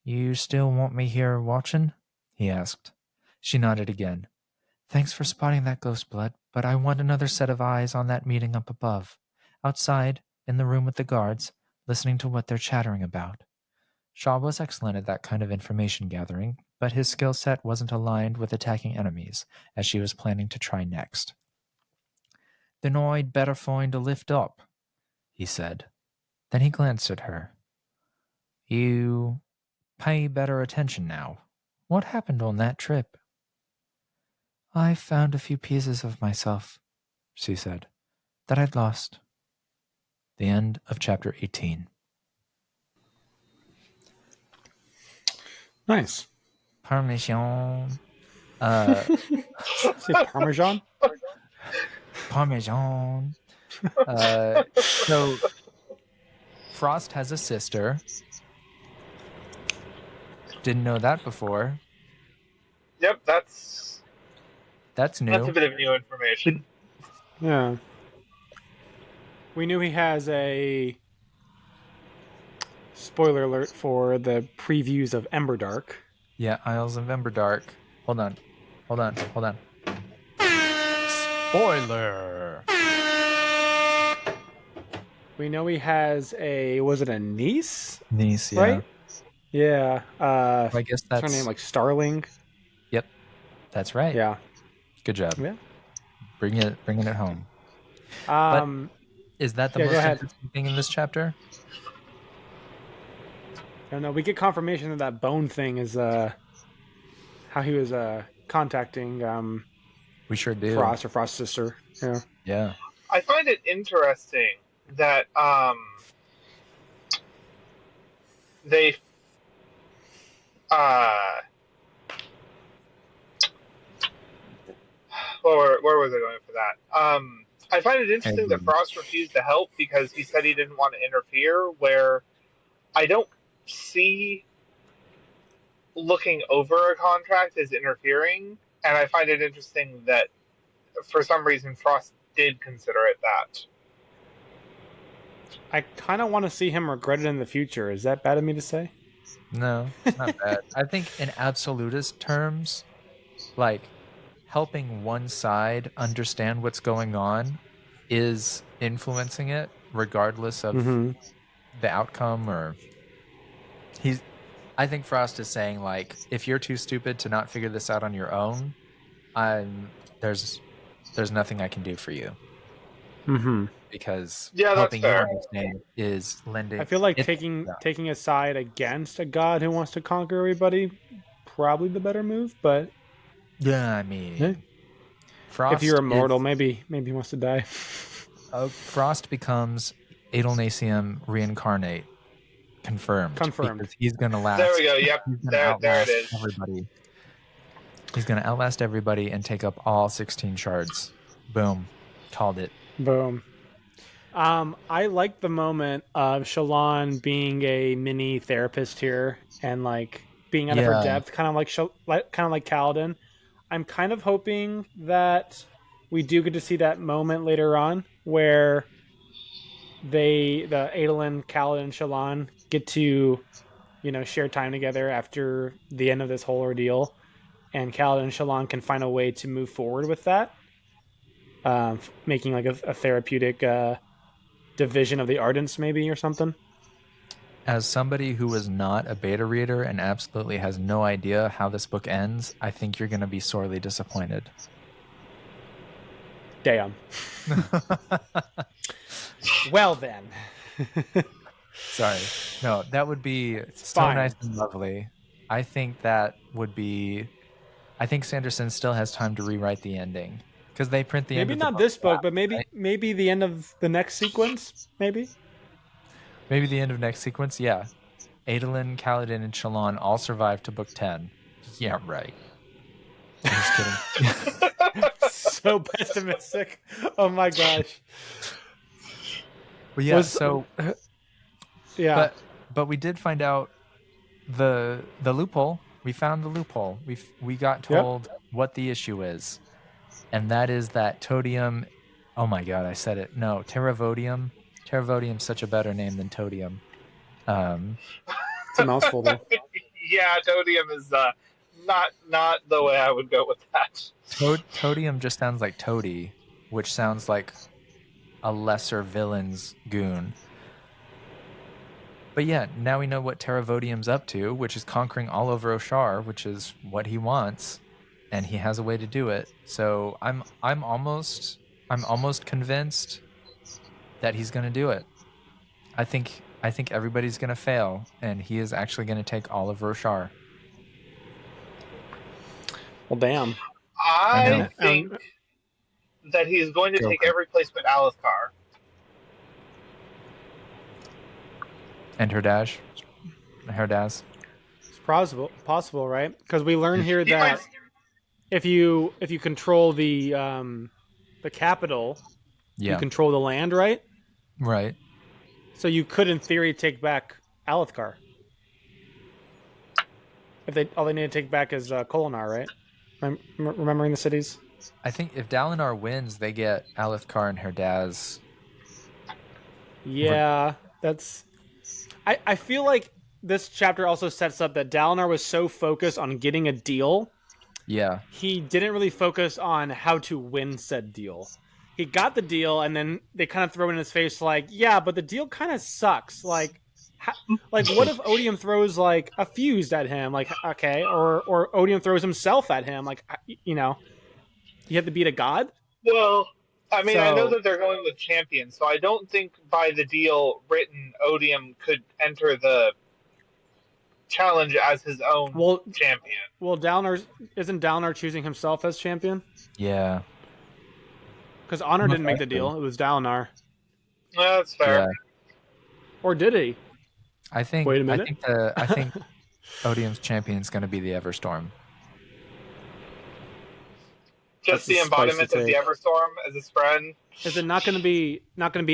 You still want me here watching? He asked. She nodded again. Thanks for spotting that ghost blood, but I want another set of eyes on that meeting up above. Outside, in the room with the guards, listening to what they're chattering about. Shaw was excellent at that kind of information gathering, but his skill set wasn't aligned with attacking enemies, as she was planning to try next. Then I'd better find a lift up, he said. Then he glanced at her. You pay better attention now. What happened on that trip? I found a few pieces of myself, she said, that I'd lost. The end of chapter 18. Nice. Parmesan. Say Parmesan? Parmesan. So Frost has a sister. Didn't know that before. Yep, that's new. That's a bit of new information. Yeah. We knew he has a spoiler alert for the previews of Emberdark. Yeah, Isles of Emberdark. Hold on. Spoiler. We know he has was it a niece? Niece, yeah. Right? Yeah. I guess that's her name, like Starling. Yep, that's right. Yeah. Good job. Yeah. Bringing it home. But is that the most interesting thing in this chapter? I don't know. We get confirmation that bone thing is how he was contacting we sure do. Frost or Frost's sister. Yeah. Yeah. I find it interesting that they where was I going for that? I find it interesting that Frost refused to help because he said he didn't want to interfere, where I don't see looking over a contract as interfering, and I find it interesting that for some reason Frost did consider it that. I kind of want to see him regret it in the future. Is that bad of me to say? No, it's not bad. I think in absolutist terms, like, helping one side understand what's going on is influencing it regardless of the outcome. Or I think Frost is saying, like, if you're too stupid to not figure this out on your own, there's nothing I can do for you. Because helping you understand is lending. I feel like taking a side against a god who wants to conquer everybody, probably the better move. But yeah, I mean, Frost, if you're immortal, maybe he wants to die. Frost becomes Edelnacium reincarnate. Confirmed. Because he's going to last. There we go. Yep. There it is. Everybody. He's going to outlast everybody and take up all 16 shards. Boom. Called it. Boom. I like the moment of Shallan being a mini therapist here and like being out of her depth, kind of like Kaladin. I'm kind of hoping that we do get to see that moment later on where the Adolin, Kaladin, Shallan get to, share time together after the end of this whole ordeal, and Kaladin and Shallan can find a way to move forward with that, making like a therapeutic division of the Ardents maybe or something. As somebody who was not a beta reader and absolutely has no idea how this book ends, I think you're going to be sorely disappointed. Damn. Well then. Sorry. No, that would be so nice and lovely. I think that would be... I think Sanderson still has time to rewrite the ending. Because they print the end of the book. Maybe not this book, but maybe the end of the next sequence, maybe? Maybe the end of next sequence, yeah. Adolin, Kaladin, and Shallan all survived to book 10. Yeah, right. I'm just kidding. So pessimistic. Oh my gosh. Well, yeah, yeah. But we did find out the loophole. We found the loophole. We got told what the issue is. And that is that Todium... Oh my god, I said it. No, Terravodium. Terravodium's such a better name than Todium. It's a mouthful, though. Yeah, Todium is not the way I would go with that. Todium just sounds like Toady, which sounds like a lesser villain's goon. But yeah, now we know what Terravodium's up to, which is conquering all over Oshar, which is what he wants, and he has a way to do it. So I'm almost convinced that he's going to do it. I think everybody's going to fail, and he is actually going to take all of Roshar. Well, damn. I think that he's going to take every place but Alethkar. And Herdaz. It's possible, right? Because we learn here that if you control the the capital, Yeah. you control the land, right? Right. So you could, in theory, take back Alethkar. If all they need to take back is Kolinar, right? Remembering the cities. I think if Dalinar wins, they get Alethkar and Herdaz. Yeah, that's. I feel like this chapter also sets up that Dalinar was so focused on getting a deal. Yeah. He didn't really focus on how to win said deal. He got the deal, and then they kind of throw it in his face like, yeah, but the deal kind of sucks. Like what if Odium throws like a fuse at him? Like, okay, or Odium throws himself at him. Like, you have to beat a god. Well, I mean, I know that they're going with champions, so I don't think by the deal written, Odium could enter the challenge as his own champion. Well, isn't Dalinar choosing himself as champion? Yeah. Because Honor didn't make the deal; it was Dalinar. That's fair. Yeah. Or did he? I think. Wait a minute. I think Odium's champion is going to be the Everstorm. Just the embodiment of the Everstorm as his friend. Is it not going to be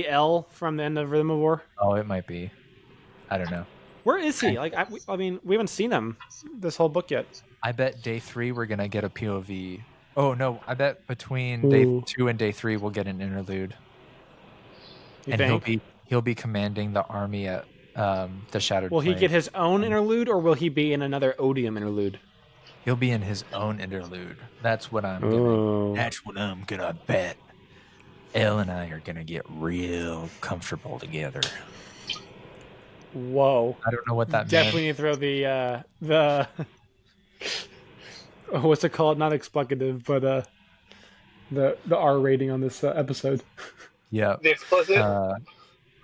L from the end of Rhythm of War? Oh, it might be. I don't know. Where is he? Like, I mean, we haven't seen him this whole book yet. I bet day 3 we're gonna get a POV. Oh no! I bet between day 2 and day 3 we'll get an interlude. You think? he'll be commanding the army at the Shattered Will Plain. he get his own interlude, or will he be in another Odium interlude? He'll be in his own interlude. That's what I'm gonna bet. Elle and I are gonna get real comfortable together. Whoa! I don't know what that Definitely meant. need to throw the what's it called? Not explicative, but the R rating on this episode. Yeah. The explicit.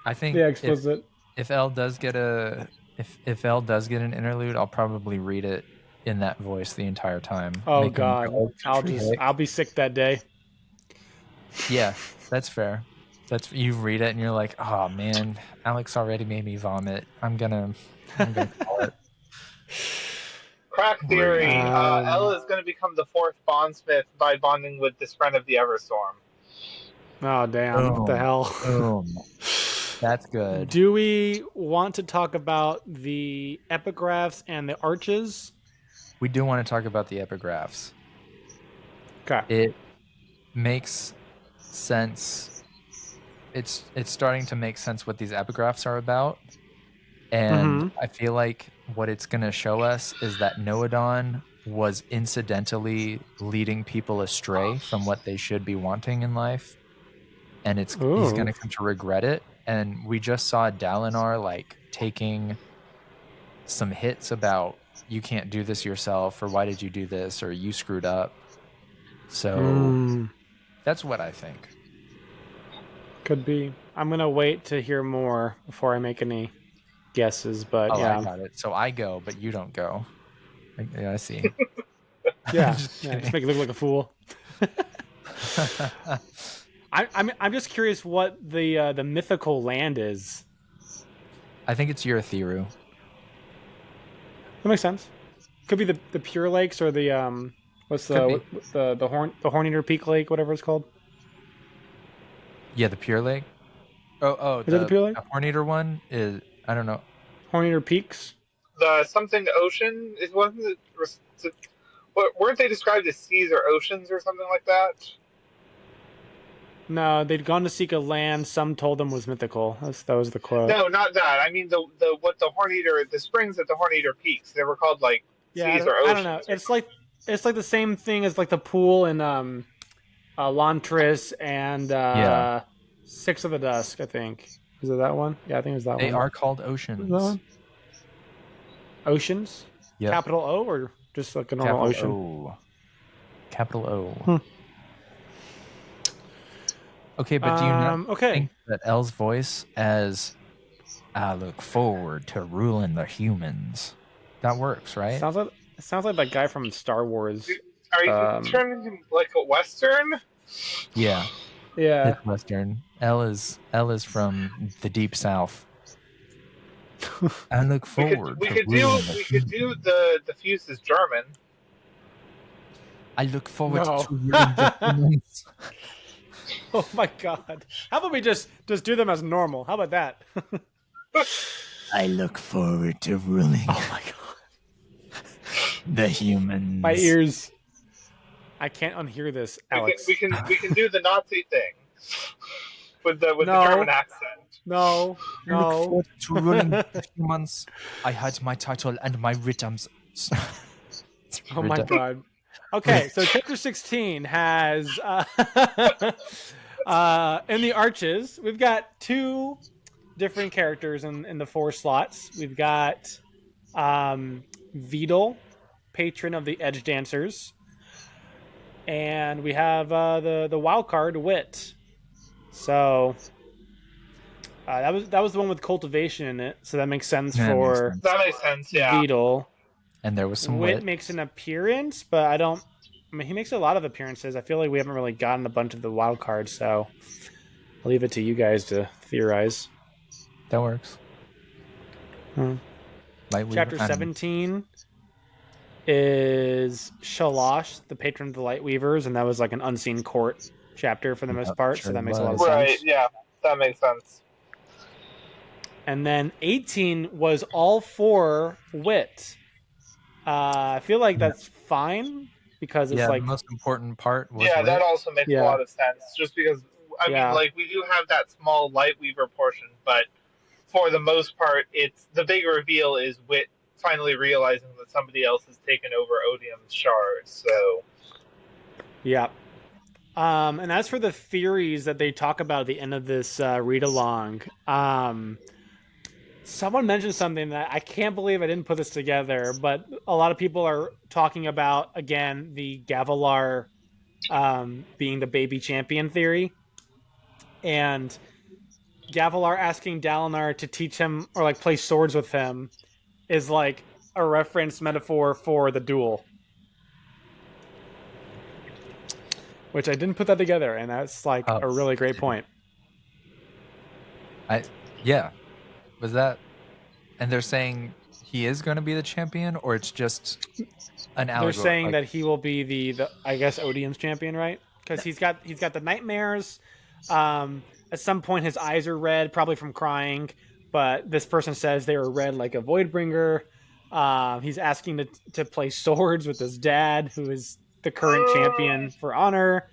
I think the explicit. If Elle does get if Elle does get an interlude, I'll probably read it in that voice the entire time. Oh God, I'll be sick that day. Yeah, that's fair. You read it and you're like, oh man, Alex already made me vomit. I'm gonna call it. Crack theory. Elle is going to become the 4th bondsmith by bonding with this friend of the Everstorm. Oh damn! What the hell? That's good. Do we want to talk about the epigraphs and the arches? We do want to talk about the epigraphs. Okay. It makes sense. It's starting to make sense what these epigraphs are about. And I feel like what it's going to show us is that Noadon was incidentally leading people astray from what they should be wanting in life. And he's going to come to regret it. And we just saw Dalinar like taking some hits about you can't do this yourself, or why did you do this, or you screwed up. So that's what I think. Could be. I'm going to wait to hear more before I make any guesses, but yeah. I got it. So I go, but you don't go. I see. Yeah, just make it look like a fool. I'm just curious what the mythical land is. I think it's Urithiru. That makes sense. Could be the Pure Lakes or the the Horn-Eater Peak Lake, whatever it's called. Yeah, the Pure Lake. Oh, is that the Pure Lake? The Horn-Eater one is, I don't know. Horn-Eater Peaks. The something ocean is wasn't it? Weren't they described as seas or oceans or something like that? No, they'd gone to seek a land some told them was mythical. That was the quote. No, not that. I mean the Horn-Eater, the springs at the Horn-Eater Peaks. They were called like seas or oceans. I don't know. It's like the same thing as like the pool in Lantris and Six of the Dusk, I think. Is it that one? Yeah, I think it was that one. They are called oceans. Is that one? Oceans? Yep. Capital O or just like a normal ocean? Capital O. Okay, but do you not think that Elle's voice as I look forward to ruling the humans, that works, right? It sounds like that guy from Star Wars. Are you turning him like a Western? Yeah. Yeah. It's Western. Elle is from the deep south. I look forward. We could do the fuse is German. I look forward to ruling the humans. Oh my god! How about we just do them as normal? How about that? I look forward to ruling. Oh my god! The humans. My ears. I can't unhear this, Alex. We can do the Nazi thing with the German accent. No. I look forward to ruling the humans. I had my title and my rhythms. Oh my god. Okay, so chapter 16 has in the arches, we've got 2 different characters in the 4 slots. We've got Vidal, patron of the Edge Dancers, and we have the wild card Wit. So that was the one with cultivation in it, so that makes sense for that makes sense. Yeah, Vidal. And there was some Wit makes an appearance, but I mean, he makes a lot of appearances. I feel like we haven't really gotten a bunch of the wild cards, so I'll leave it to you guys to theorize. That works. Chapter 17 is Shalash, the patron of the Lightweavers, and that was like an unseen court chapter for the most part, so that makes a lot of sense. Right, yeah, that makes sense. And then 18 was all for Wit. I feel like that's fine because it's like the most important part was Wit. That also makes a lot of sense, just because I mean, like, we do have that small Lightweaver portion, but for the most part, it's the big reveal is Wit finally realizing that somebody else has taken over Odium's shards. So, yeah. And as for the theories that they talk about at the end of this read along, someone mentioned something that I can't believe I didn't put this together, but a lot of people are talking about, again, the Gavilar being the baby champion theory. And Gavilar asking Dalinar to teach him or like play swords with him is like a reference metaphor for the duel. Which I didn't put that together, and that's like a really great point. Was that, and they're saying he is going to be the champion, or it's just an allegory? They're saying that he will be the I guess Odium's champion, right? Because he's got the nightmares. At some point, his eyes are red, probably from crying. But this person says they were red like a Voidbringer. He's asking to play swords with his dad, who is the current champion for honor.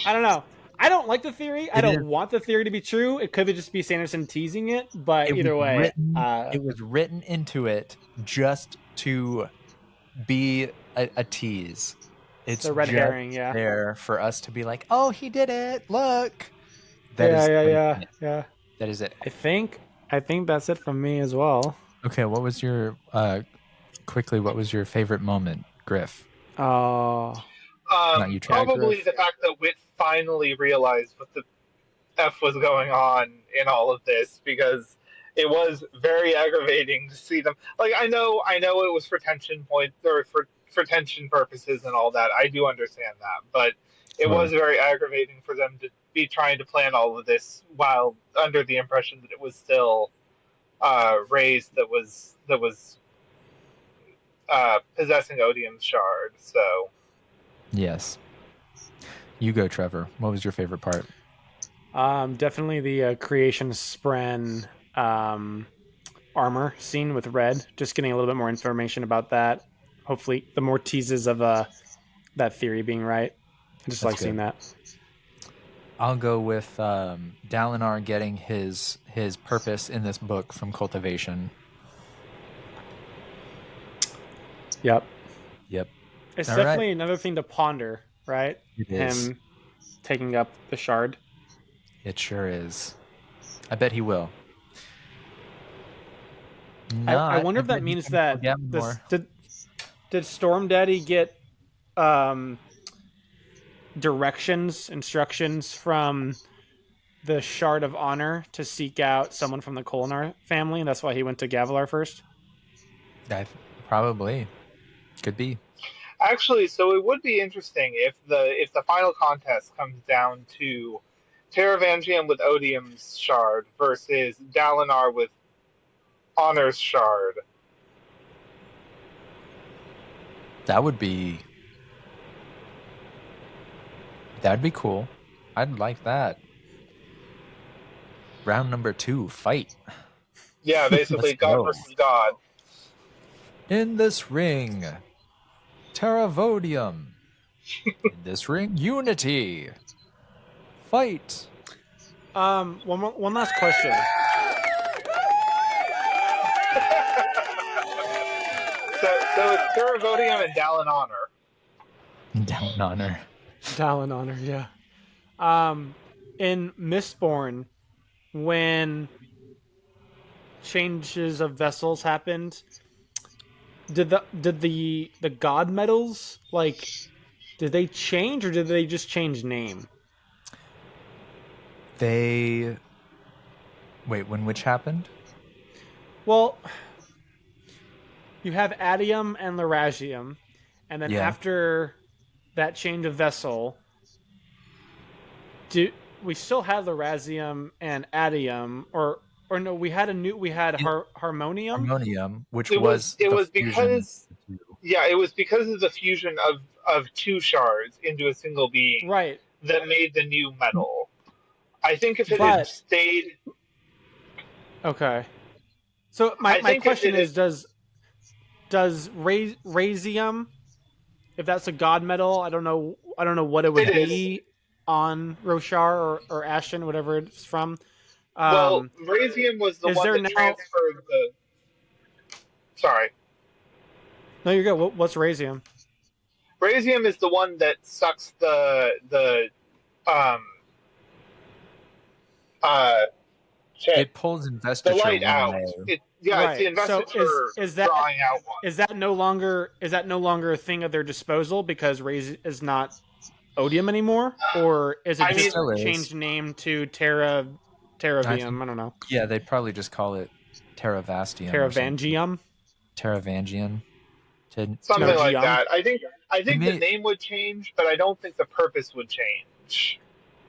I don't know. I don't like the theory. I don't want the theory to be true. It could just be Sanderson teasing it, but either way. It was written into it just to be a tease. It's a red herring, there for us to be like, oh, he did it. Look. Yeah. That is it. I think that's it from me as well. Okay, what was your what was your favorite moment, Griff? Oh. Not you, probably Griff. The fact that Wit finally realized what the F was going on in all of this, because it was very aggravating to see them. Like, I know it was for tension points or for tension purposes and all that. I do understand that, but it was very aggravating for them to be trying to plan all of this while under the impression that it was still Reyes that was possessing Odium's shard. So yes, you go, Trevor. What was your favorite part? Definitely the creation Spren armor scene with Red. Just getting a little bit more information about that. Hopefully, the more teases of that theory being right. I just like seeing that. I'll go with Dalinar getting his purpose in this book from cultivation. Yep. It's All definitely right. another thing to ponder, right? It is. Him taking up the shard. It sure is. I bet he will. I wonder if that means that did Storm Daddy get instructions from the Shard of Honor to seek out someone from the Kolinar family, and that's why he went to Gavilar first? Probably. Could be. Actually, so it would be interesting if the final contest comes down to Taravangian with Odium's shard versus Dalinar with Honor's shard. That'd be cool. I'd like that. Round number 2, fight. Yeah, basically God versus God. In this ring, Terravodium. In this ring, Unity. Fight. One last question. So it's Terravodium and Dallin Honor. Dallin Honor. Dallin Honor, yeah. In Mistborn, when changes of vessels happened, did the god medals, like, did they change or did they just change name? Wait, when which happened? Well, you have Adium and Laragium, and then after that change of vessel, we still had Larazium and Adium, or no, we had Harmonium. Harmonium, which it was because it was because of the fusion of two shards into a single being, right, that made the new metal. I think if it had stayed. Okay. So my question is, does Razium, if that's a god metal, I don't know what it would be on Roshar or Ashen, whatever it's from. Well, Razium was the one that transferred the. Sorry. No, you're good. What's Razium? Razium is the one that sucks it pulls investiture the light out. It's the investiture drawing out one. Is that no longer a thing at their disposal because Raz is not Odium anymore, or is it just changed name to Terravium? I don't know. Yeah, they probably just call it Terravastium. Terravangium. Something like that. I think the name would change, but I don't think the purpose would change.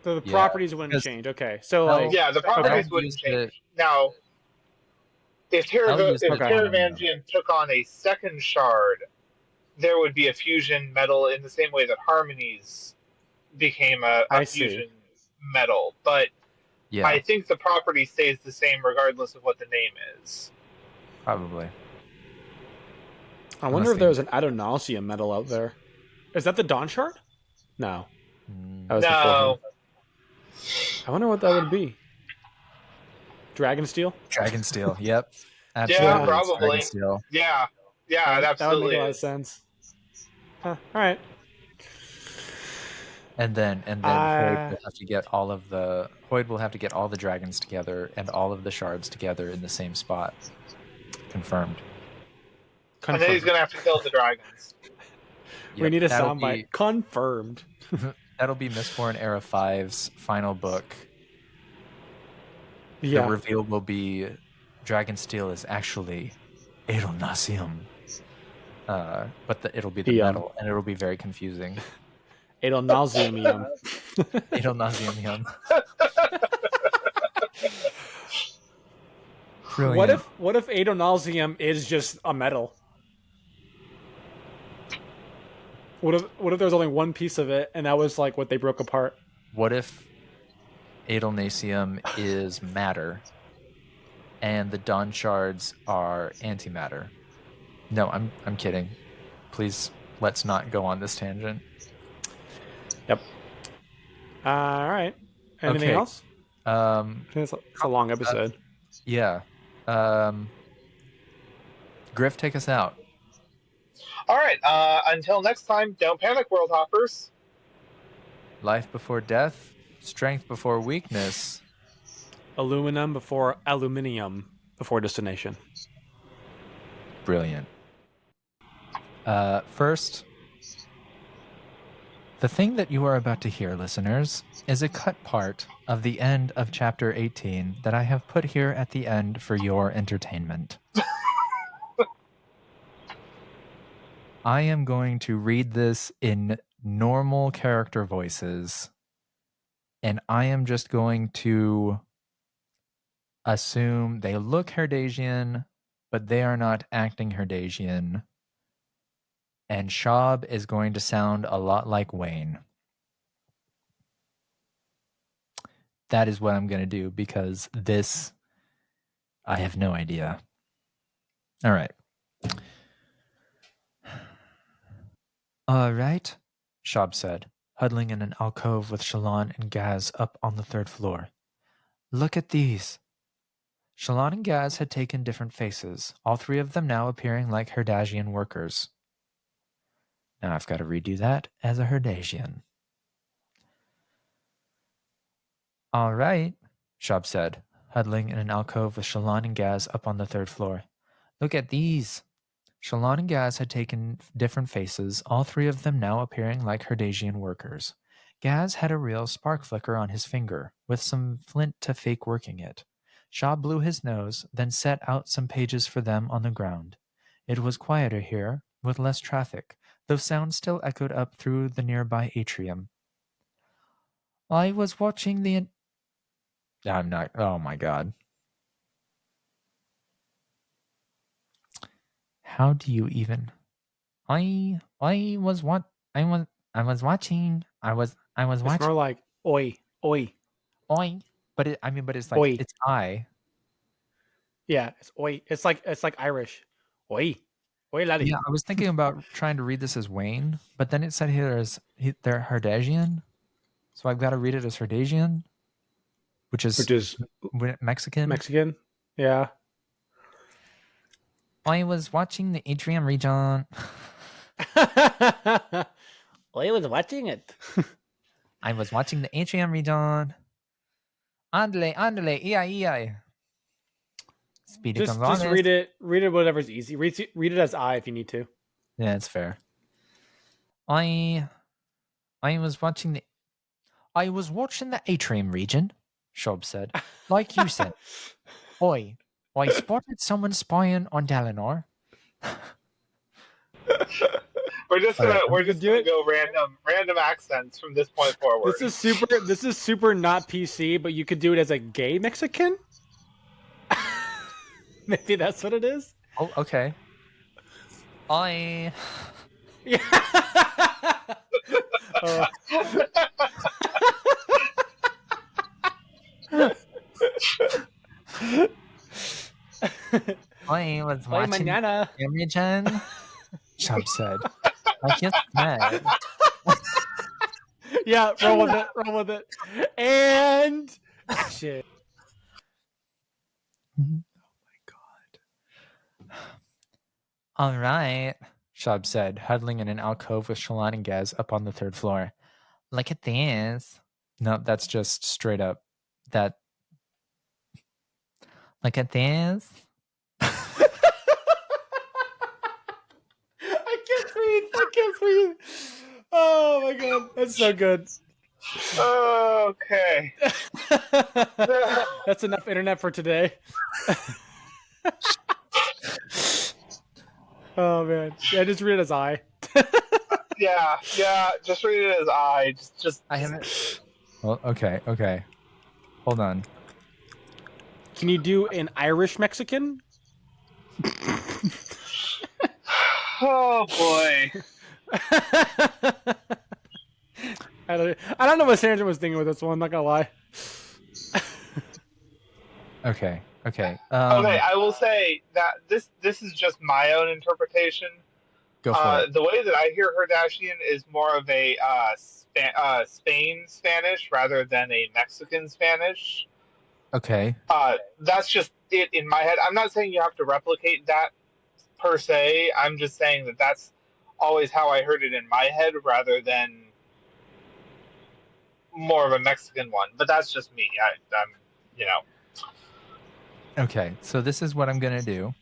So the properties wouldn't change. Okay, so the properties wouldn't change. Now, if Terravangium took on a second shard, there would be a fusion metal in the same way that Harmonies became a fusion metal. But I think the property stays the same regardless of what the name is. Probably. I wonder if there's an Adonalsium metal out there. Is that the Dawn Shard? No. No. I wonder what that would be. Dragonsteel? Dragonsteel, yep. Absolutely. Yeah, probably. Yeah, it absolutely that would make a lot of sense. Huh. All right. And then Hoyd will have to get all the dragons together and all of the shards together in the same spot. Confirmed. And then he's going to have to kill the dragons. We need a soundbite. Confirmed. That'll be Mistborn Era 5's final book. Yeah. The reveal will be Dragonsteel is actually Adonasium. But it'll be the metal, and it'll be very confusing. Adonasium. Adonasium. What if Adonasium is just a metal? What if there's only one piece of it, and that was like what they broke apart? What if Adonasium is matter, and the Dawn Shards are antimatter? No, I'm kidding. Please, let's not go on this tangent. Yep. All right. Anything else? It's a long episode. Yeah. Griff, take us out. All right. Until next time, don't panic, World Hoppers. Life before death, strength before weakness. Aluminum before aluminium before destination. Brilliant. First, the thing that you are about to hear, listeners, is a cut part of the end of Chapter 18 that I have put here at the end for your entertainment. I am going to read this in normal character voices, and I am just going to assume they look Herdasian, but they are not acting Herdasian. And Shab is going to sound a lot like Wayne. that is what I'm going to do, because this, I have no idea. All right. All right, Shab said, huddling in an alcove with Shallan and Gaz up on the 3rd floor. Look at these. Shallan and Gaz had taken different faces, all 3 of them now appearing like Herdasian workers. Now I've got to redo that as a Herdasian. All right, Shab said, huddling in an alcove with Shallan and Gaz up on the 3rd floor. Look at these. Shallan and Gaz had taken different faces, all 3 of them now appearing like Herdasian workers. Gaz had a real spark flicker on his finger, with some flint to fake working it. Shab blew his nose, then set out some pages for them on the ground. It was quieter here, with less traffic, though sound still echoed up through the nearby atrium. I was watching the... I'm not... Oh my god. How do you even... I was watching. It's more like oi. But it's like oi. It's I. Yeah, it's oi. It's like Irish. Oi laddie. Yeah, I was thinking about trying to read this as Wayne, but then it said here they're Herdasian, so I've got to read it as Herdasian, which is Mexican. Mexican, yeah. I was watching the atrium region. I was watching it. I was watching the atrium region. Andale, EI. Speedy just read it. Read it whatever's easy. Read it as I if you need to. Yeah, it's fair. I was watching the atrium region, Shab said. Like you said. Oi, I spotted someone spying on Dalinar. We're just gonna go random accents from this point forward. This is super not PC, but you could do it as a gay Mexican. Maybe that's what it is. Oh, okay. Yeah. I was watching Imogen. Shab said. I just said. Yeah, roll with it. And shit. Oh my god. All right, Shab said, huddling in an alcove with Shallan and Gaz up on the 3rd floor. Look at this. No, that's just straight up. That. Look at this. I can't breathe. Oh my god, that's so good. Okay. That's enough internet for today. Oh man, yeah, just read it as I. yeah, just read it as I. Just. I haven't. Well, okay. Hold on. Can you do an Irish Mexican? Oh boy. I don't know what Sandra was thinking with this one. I'm not gonna lie. Okay. Okay, I will say that this is just my own interpretation. Go for it. The way that I hear Herdashian is more of a Spain Spanish rather than a Mexican Spanish. Okay. That's just it in my head. I'm not saying you have to replicate that per se. I'm just saying that that's always how I heard it in my head rather than more of a Mexican one. But that's just me. I'm. Okay, so this is what I'm going to do.